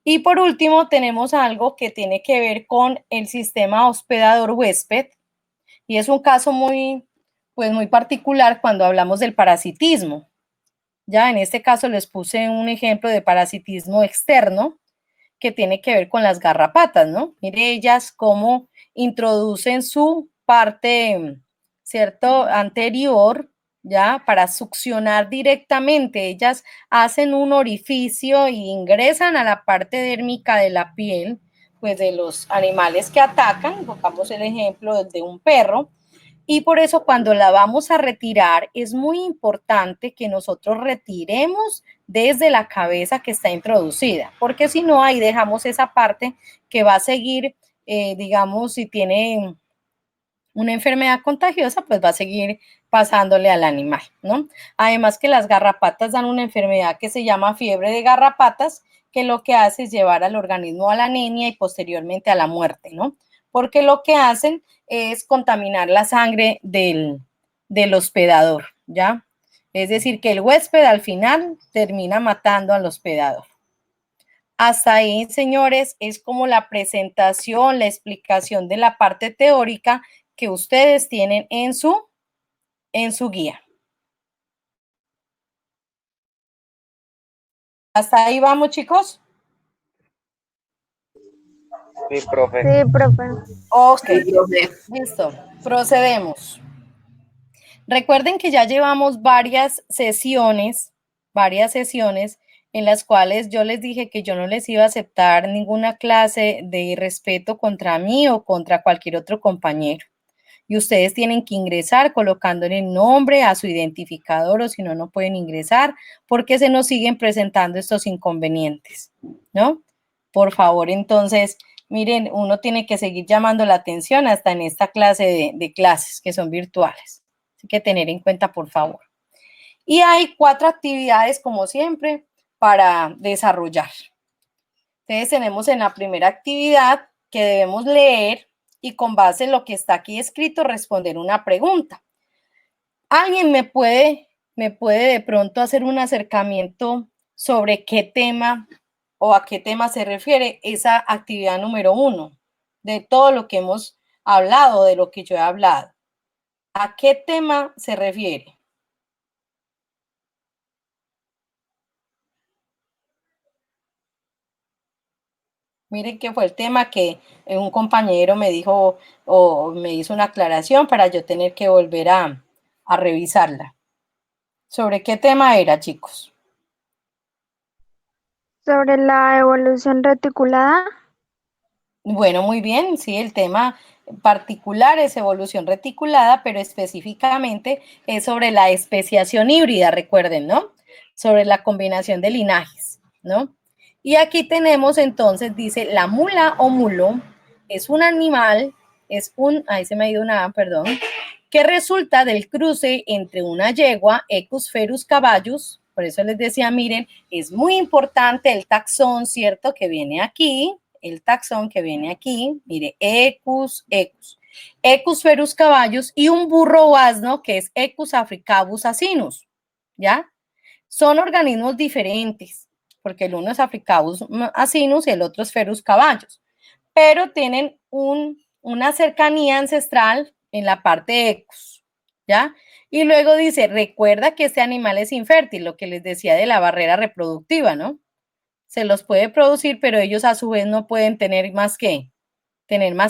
Y por último, tenemos algo que tiene que ver con el sistema hospedador-huésped, y es un caso muy particular cuando hablamos del parasitismo. Ya en este caso les puse un ejemplo de parasitismo externo que tiene que ver con las garrapatas, ¿no? Mire ellas cómo introducen su parte, ¿cierto?, anterior, ¿ya? Para succionar directamente. Ellas hacen un orificio e ingresan a la parte dérmica de la piel, pues de los animales que atacan. Pongamos el ejemplo de un perro. Y por eso cuando la vamos a retirar es muy importante que nosotros retiremos desde la cabeza que está introducida, porque si no ahí dejamos esa parte que va a seguir, digamos, si tiene una enfermedad contagiosa, pues va a seguir pasándole al animal, ¿no? Además que las garrapatas dan una enfermedad que se llama fiebre de garrapatas, que lo que hace es llevar al organismo a la anemia y posteriormente a la muerte, ¿no? Porque lo que hacen es contaminar la sangre del hospedador, ¿ya? Es decir, que el huésped al final termina matando al hospedador. Hasta ahí, señores, es como la presentación, la explicación de la parte teórica que ustedes tienen en su guía. ¿Hasta ahí vamos, chicos? Sí, profe. Sí, profe. Ok, listo. Procedemos. Recuerden que ya llevamos varias sesiones en las cuales yo les dije que yo no les iba a aceptar ninguna clase de irrespeto contra mí o contra cualquier otro compañero. y ustedes tienen que ingresar colocándole el nombre a su identificador, o si no, no pueden ingresar porque se nos siguen presentando estos inconvenientes, ¿no? Por favor, entonces, miren, uno tiene que seguir llamando la atención hasta en esta clase de clases que son virtuales. Así que tener en cuenta, por favor. Y hay 4 actividades, como siempre, para desarrollar. Entonces, tenemos en la primera actividad que debemos leer y con base en lo que está aquí escrito responder una pregunta. ¿Alguien me puede de pronto hacer un acercamiento sobre qué tema o a qué tema se refiere esa actividad número 1 de todo lo que hemos hablado, de lo que yo he hablado? ¿A qué tema se refiere? Miren que fue el tema que un compañero me dijo o me hizo una aclaración para yo tener que volver a revisarla. ¿Sobre qué tema era, chicos? Sobre la evolución reticulada. Bueno, muy bien, sí, el tema particular es evolución reticulada, pero específicamente es sobre la especiación híbrida, recuerden, ¿no? Sobre la combinación de linajes, ¿no? Y aquí tenemos entonces, dice, la mula o mulo es un animal, ahí se me ha ido una, perdón, que resulta del cruce entre una yegua, Equus ferus caballus, por eso les decía, miren, es muy importante el taxón, ¿cierto? Que viene aquí, el taxón que viene aquí, mire, Equus ferus caballus y un burro o asno que es Equus africanus asinus, ¿ya? Son organismos diferentes, porque el uno es Africanus asinus y el otro es Ferus caballus, pero tienen una cercanía ancestral en la parte Equus, ¿ya? Y luego dice, recuerda que este animal es infértil, lo que les decía de la barrera reproductiva, ¿no? Se los puede producir, pero ellos a su vez no pueden tener más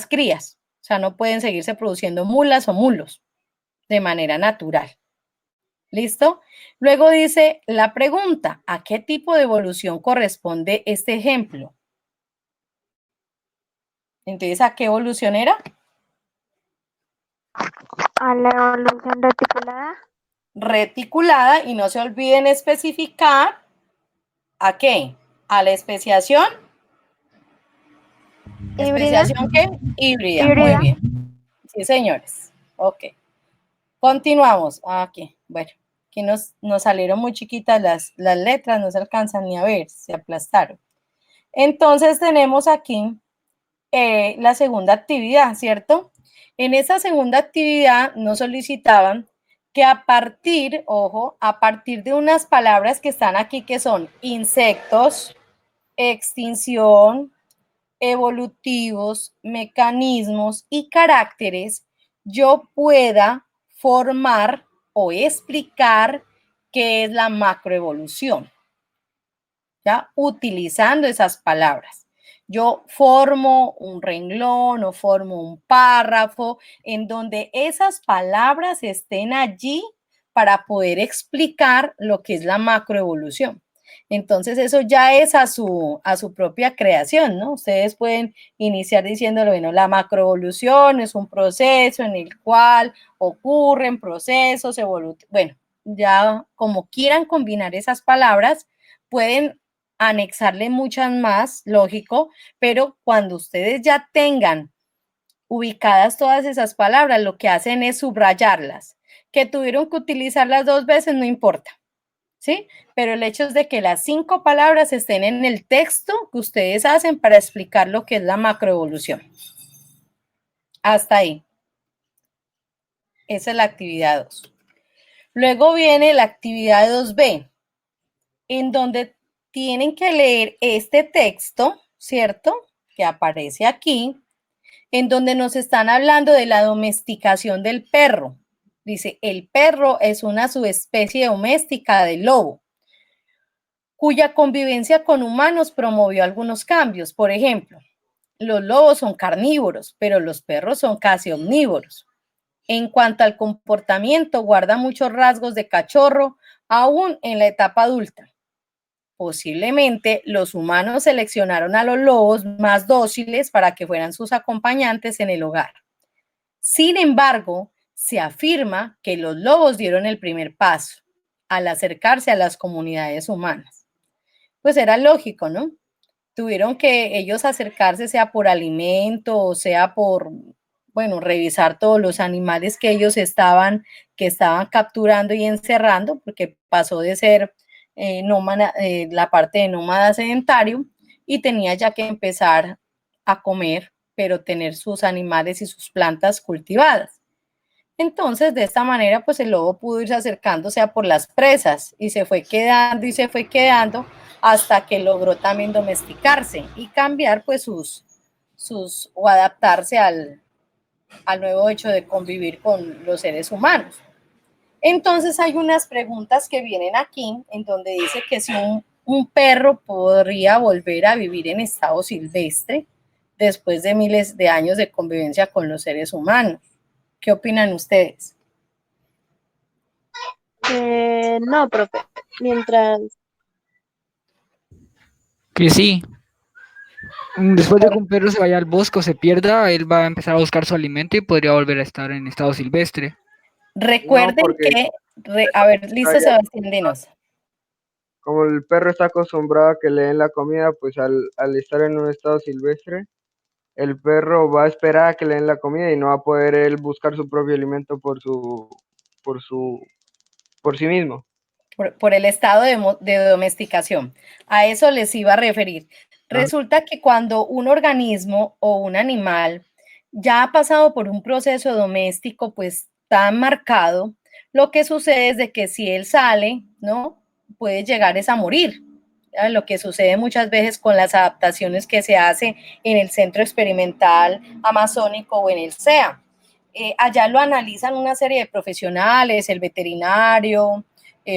crías, o sea, no pueden seguirse produciendo mulas o mulos de manera natural. ¿Listo? Luego dice la pregunta, ¿a qué tipo de evolución corresponde este ejemplo? Entonces, ¿a qué evolución era? A la evolución reticulada. Reticulada, y no se olviden especificar ¿a qué? ¿A la especiación? Híbrida. ¿Especiación qué? Híbrida. Muy Híbrida. bien. Sí, señores. Ok. Continuamos. Aquí. Bueno, aquí nos salieron muy chiquitas las letras, no se alcanzan ni a ver, se aplastaron. Entonces tenemos aquí la segunda actividad, ¿cierto? En esa segunda actividad nos solicitaban que a partir, ojo, a partir de unas palabras que están aquí que son insectos, extinción, evolutivos, mecanismos y caracteres, yo pueda formar o explicar qué es la macroevolución, ¿ya? Utilizando esas palabras. Yo formo un renglón o formo un párrafo en donde esas palabras estén allí para poder explicar lo que es la macroevolución. Entonces, eso ya es a su propia creación, ¿no? Ustedes pueden iniciar diciéndolo, bueno, la macroevolución es un proceso en el cual ocurren procesos evolutivos. Bueno, ya como quieran combinar esas palabras, pueden anexarle muchas más, lógico, pero cuando ustedes ya tengan ubicadas todas esas palabras, lo que hacen es subrayarlas. Que tuvieron que utilizarlas 2 veces, no importa, ¿sí? Pero el hecho es de que las 5 palabras estén en el texto que ustedes hacen para explicar lo que es la macroevolución. Hasta ahí. Esa es la actividad 2. Luego viene la actividad 2B, en donde tienen que leer este texto, ¿cierto? Que aparece aquí, en donde nos están hablando de la domesticación del perro. Dice, el perro es una subespecie doméstica del lobo, cuya convivencia con humanos promovió algunos cambios. Por ejemplo, los lobos son carnívoros, pero los perros son casi omnívoros. En cuanto al comportamiento, guarda muchos rasgos de cachorro, aún en la etapa adulta. Posiblemente los humanos seleccionaron a los lobos más dóciles para que fueran sus acompañantes en el hogar. Sin embargo, se afirma que los lobos dieron el primer paso al acercarse a las comunidades humanas. Pues era lógico, ¿no? Tuvieron que ellos acercarse, sea por alimento o sea por, bueno, revisar todos los animales que ellos estaban capturando y encerrando, porque pasó de ser nómada, la parte de nómada sedentario, y tenía ya que empezar a comer, pero tener sus animales y sus plantas cultivadas. Entonces, de esta manera, pues el lobo pudo irse acercándose a por las presas y se fue quedando y se fue quedando hasta que logró también domesticarse y cambiar pues o adaptarse al nuevo hecho de convivir con los seres humanos. Entonces hay unas preguntas que vienen aquí en donde dice que si un perro podría volver a vivir en estado silvestre después de miles de años de convivencia con los seres humanos. ¿Qué opinan ustedes? No, profe. Mientras Que sí. Después de que un perro se vaya al bosque o se pierda, él va a empezar a buscar su alimento y podría volver a estar en estado silvestre. Recuerden porque que, a ver, listo, Sebastián, dinos. Como el perro está acostumbrado a que le den la comida, pues al estar en un estado silvestre, el perro va a esperar a que le den la comida y no va a poder él buscar su propio alimento por sí mismo. Por el estado de domesticación. A eso les iba a referir. Resulta que cuando un organismo o un animal ya ha pasado por un proceso doméstico, pues tan marcado, lo que sucede es de que si él sale, ¿no? Puede llegar a morir. ¿Ya? Lo que sucede muchas veces con las adaptaciones que se hace en el Centro Experimental Amazónico o en el CEA. Allá lo analizan una serie de profesionales, el veterinario,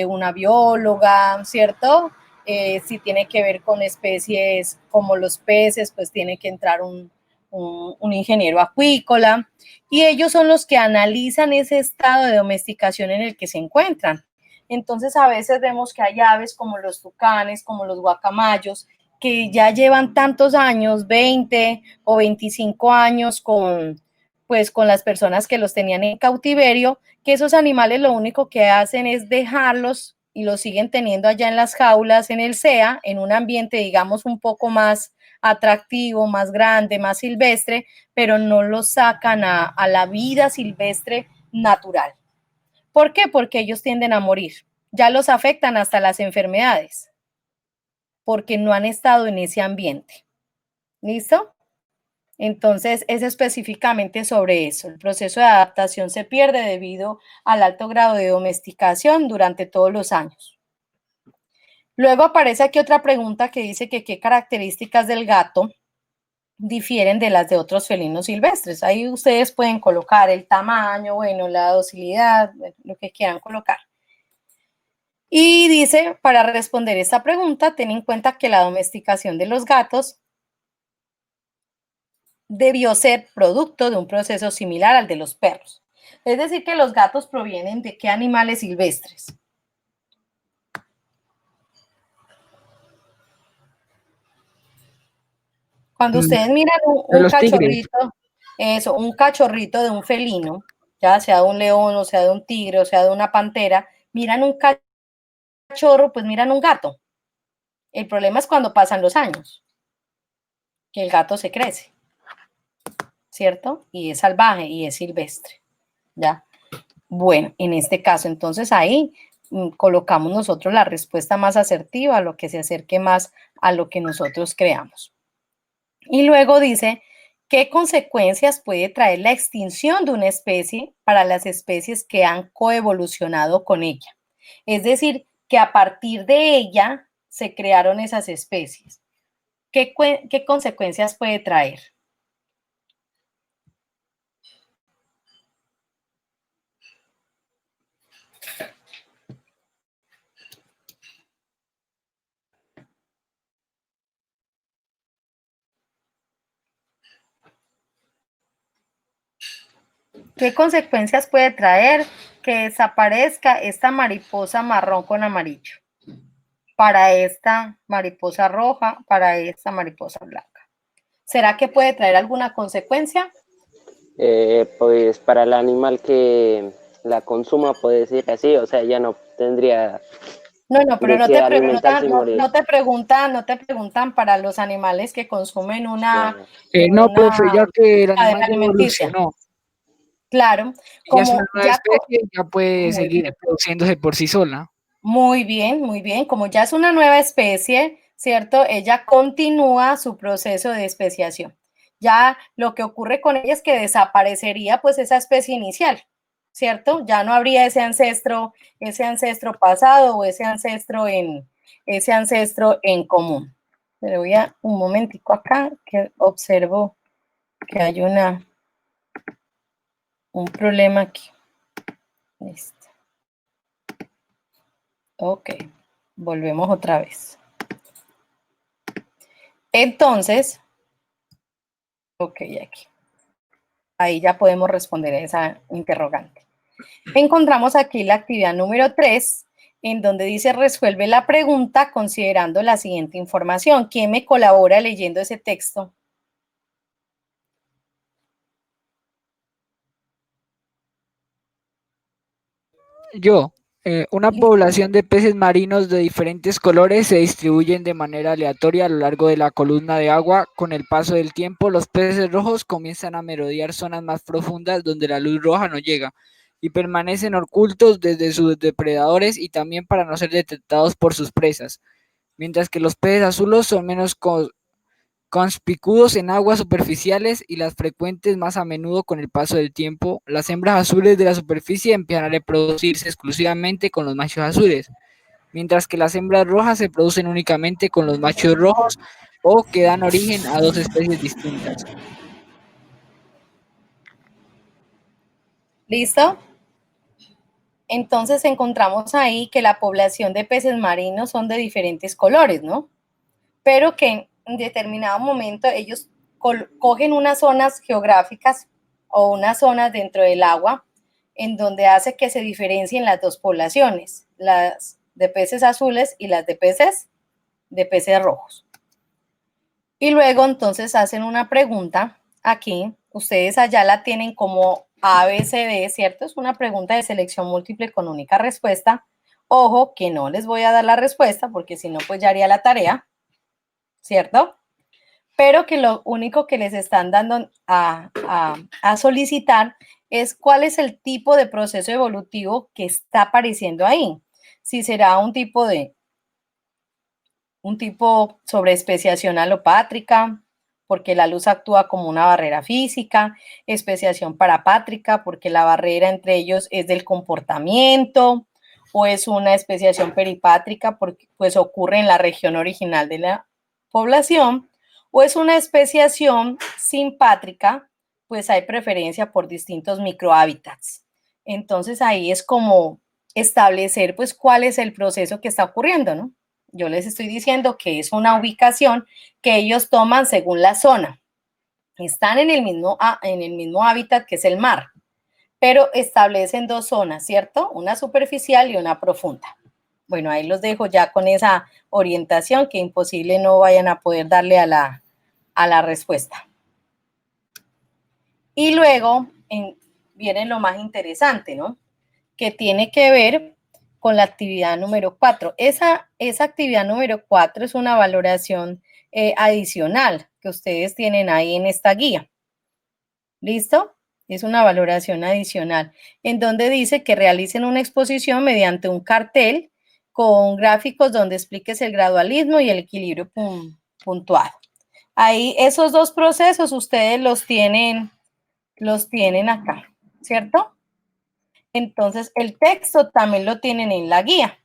una bióloga, ¿cierto? Si tiene que ver con especies como los peces, pues tiene que entrar un ingeniero acuícola, y ellos son los que analizan ese estado de domesticación en el que se encuentran. Entonces, a veces vemos que hay aves como los tucanes, como los guacamayos, que ya llevan tantos años, 20 o 25 años con las personas que los tenían en cautiverio, que esos animales lo único que hacen es dejarlos y los siguen teniendo allá en las jaulas, en el CEA, en un ambiente, digamos, un poco más atractivo, más grande, más silvestre, pero no los sacan a la vida silvestre natural. ¿Por qué? Porque ellos tienden a morir. Ya los afectan hasta las enfermedades, porque no han estado en ese ambiente. ¿Listo? Entonces, es específicamente sobre eso. El proceso de adaptación se pierde debido al alto grado de domesticación durante todos los años. Luego aparece aquí otra pregunta que dice que qué características del gato difieren de las de otros felinos silvestres. Ahí ustedes pueden colocar el tamaño, bueno, la docilidad, lo que quieran colocar. Y dice, para responder esta pregunta, ten en cuenta que la domesticación de los gatos debió ser producto de un proceso similar al de los perros. Es decir, que los gatos provienen de qué animales silvestres. Cuando ustedes miran un cachorrito, eso, un cachorrito de un felino, ya sea de un león, o sea de un tigre, o sea de una pantera, miran un cachorro, pues miran un gato. El problema es cuando pasan los años, que el gato se crece, ¿cierto? Y es salvaje y es silvestre, ¿ya? Bueno, en este caso, entonces ahí colocamos nosotros la respuesta más asertiva, lo que se acerque más a lo que nosotros creamos. Y luego dice, ¿qué consecuencias puede traer la extinción de una especie para las especies que han coevolucionado con ella? Es decir, que a partir de ella se crearon esas especies. ¿Qué consecuencias puede traer? ¿Qué consecuencias puede traer que desaparezca esta mariposa marrón con amarillo? Para esta mariposa roja, para esta mariposa blanca. ¿Será que puede traer alguna consecuencia? Pues para el animal que la consuma, puede decir así, o sea, ya no tendría No, pero de qué alimentarse y morir. no te preguntan para los animales que consumen Ya. No, profe, ya una que el animal cadena ya alimenticia. evolucionó, Claro, y ya es una como nueva especie, ya puede muy seguir bien. reproduciéndose por sí sola. Muy bien, muy bien. Como ya es una nueva especie, ¿cierto? Ella continúa su proceso de especiación. Ya lo que ocurre con ella es que desaparecería pues esa especie inicial, ¿cierto? Ya no habría ese ancestro pasado o ese ancestro en común. Pero voy a un momentico acá que observo que hay un problema aquí. Listo. Ok, volvemos otra vez. Entonces, ok, aquí. Ahí ya podemos responder a esa interrogante. Encontramos aquí la actividad número 3, en donde dice resuelve la pregunta considerando la siguiente información. ¿Quién me colabora leyendo ese texto? Yo, una población de peces marinos de diferentes colores se distribuyen de manera aleatoria a lo largo de la columna de agua. Con el paso del tiempo, los peces rojos comienzan a merodear zonas más profundas donde la luz roja no llega y permanecen ocultos desde sus depredadores y también para no ser detectados por sus presas, mientras que los peces azules son menos conspicuos en aguas superficiales y las frecuentes más a menudo con el paso del tiempo. Las hembras azules de la superficie empiezan a reproducirse exclusivamente con los machos azules, mientras que las hembras rojas se producen únicamente con los machos rojos o que dan origen a dos especies distintas. ¿Listo? Entonces encontramos ahí que la población de peces marinos son de diferentes colores, ¿no? Pero que en determinado momento ellos cogen unas zonas geográficas o unas zonas dentro del agua en donde hace que se diferencien las dos poblaciones, las de peces azules y las de peces rojos. Y luego entonces hacen una pregunta aquí, ustedes allá la tienen como ABCD, ¿cierto? Es una pregunta de selección múltiple con única respuesta. Ojo que no les voy a dar la respuesta porque si no pues ya haría la tarea, ¿cierto? Pero que lo único que les están dando a solicitar es cuál es el tipo de proceso evolutivo que está apareciendo ahí. Si será un tipo sobre especiación alopátrica, porque la luz actúa como una barrera física, especiación parapátrica, porque la barrera entre ellos es del comportamiento, o es una especiación peripátrica, porque pues ocurre en la región original de la población, o es una especiación simpátrica, pues hay preferencia por distintos microhábitats. Entonces ahí es como establecer pues cuál es el proceso que está ocurriendo, ¿no? Yo les estoy diciendo que es una ubicación que ellos toman según la zona. Están en el mismo hábitat que es el mar, pero establecen dos zonas, ¿cierto? Una superficial y una profunda. Bueno, ahí los dejo ya con esa orientación que imposible no vayan a poder darle a la respuesta. Y luego viene lo más interesante, ¿no? Que tiene que ver con la actividad número 4. Esa actividad número 4 es una valoración adicional que ustedes tienen ahí en esta guía. ¿Listo? Es una valoración adicional en donde dice que realicen una exposición mediante un cartel con gráficos donde expliques el gradualismo y el equilibrio puntuado. Ahí esos dos procesos ustedes los tienen acá, ¿cierto? Entonces, el texto también lo tienen en la guía.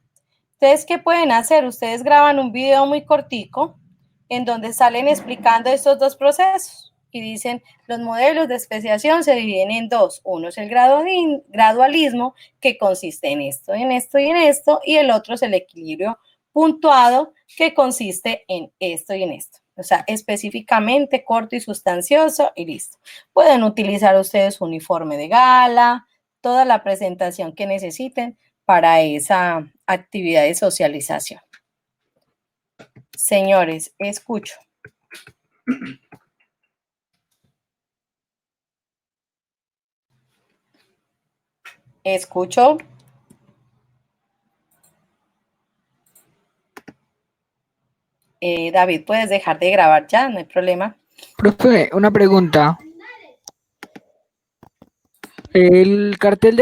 ¿Ustedes qué pueden hacer? Ustedes graban un video muy cortico en donde salen explicando estos dos procesos y dicen, los modelos de especiación se dividen en dos. Uno es el gradualismo, que consiste en esto, en esto y en esto, y el otro es el equilibrio puntuado, que consiste en esto y en esto. O sea, específicamente corto y sustancioso y listo. Pueden utilizar ustedes uniforme de gala, toda la presentación que necesiten para esa actividad de socialización. Señores, escucho. Escucho. David, puedes dejar de grabar ya, no hay problema. Profe, una pregunta. ¿El cartel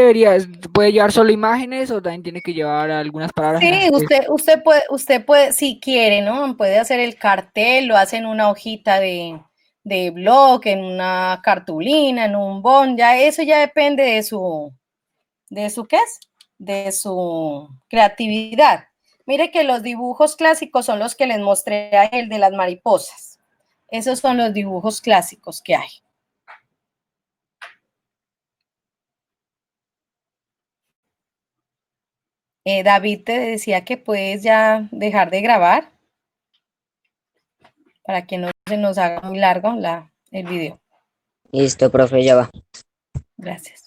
puede llevar solo imágenes o también tiene que llevar algunas palabras? Sí, usted puede, si quiere, ¿no? Puede hacer el cartel, lo hace en una hojita de blog, en una cartulina, en un bon, ya eso ya depende de su ¿qué es? De su creatividad. Mire que los dibujos clásicos son los que les mostré a él de las mariposas. Esos son los dibujos clásicos que hay. David, te decía que puedes ya dejar de grabar para que no se nos haga muy largo el video. Listo, profe, ya va. Gracias.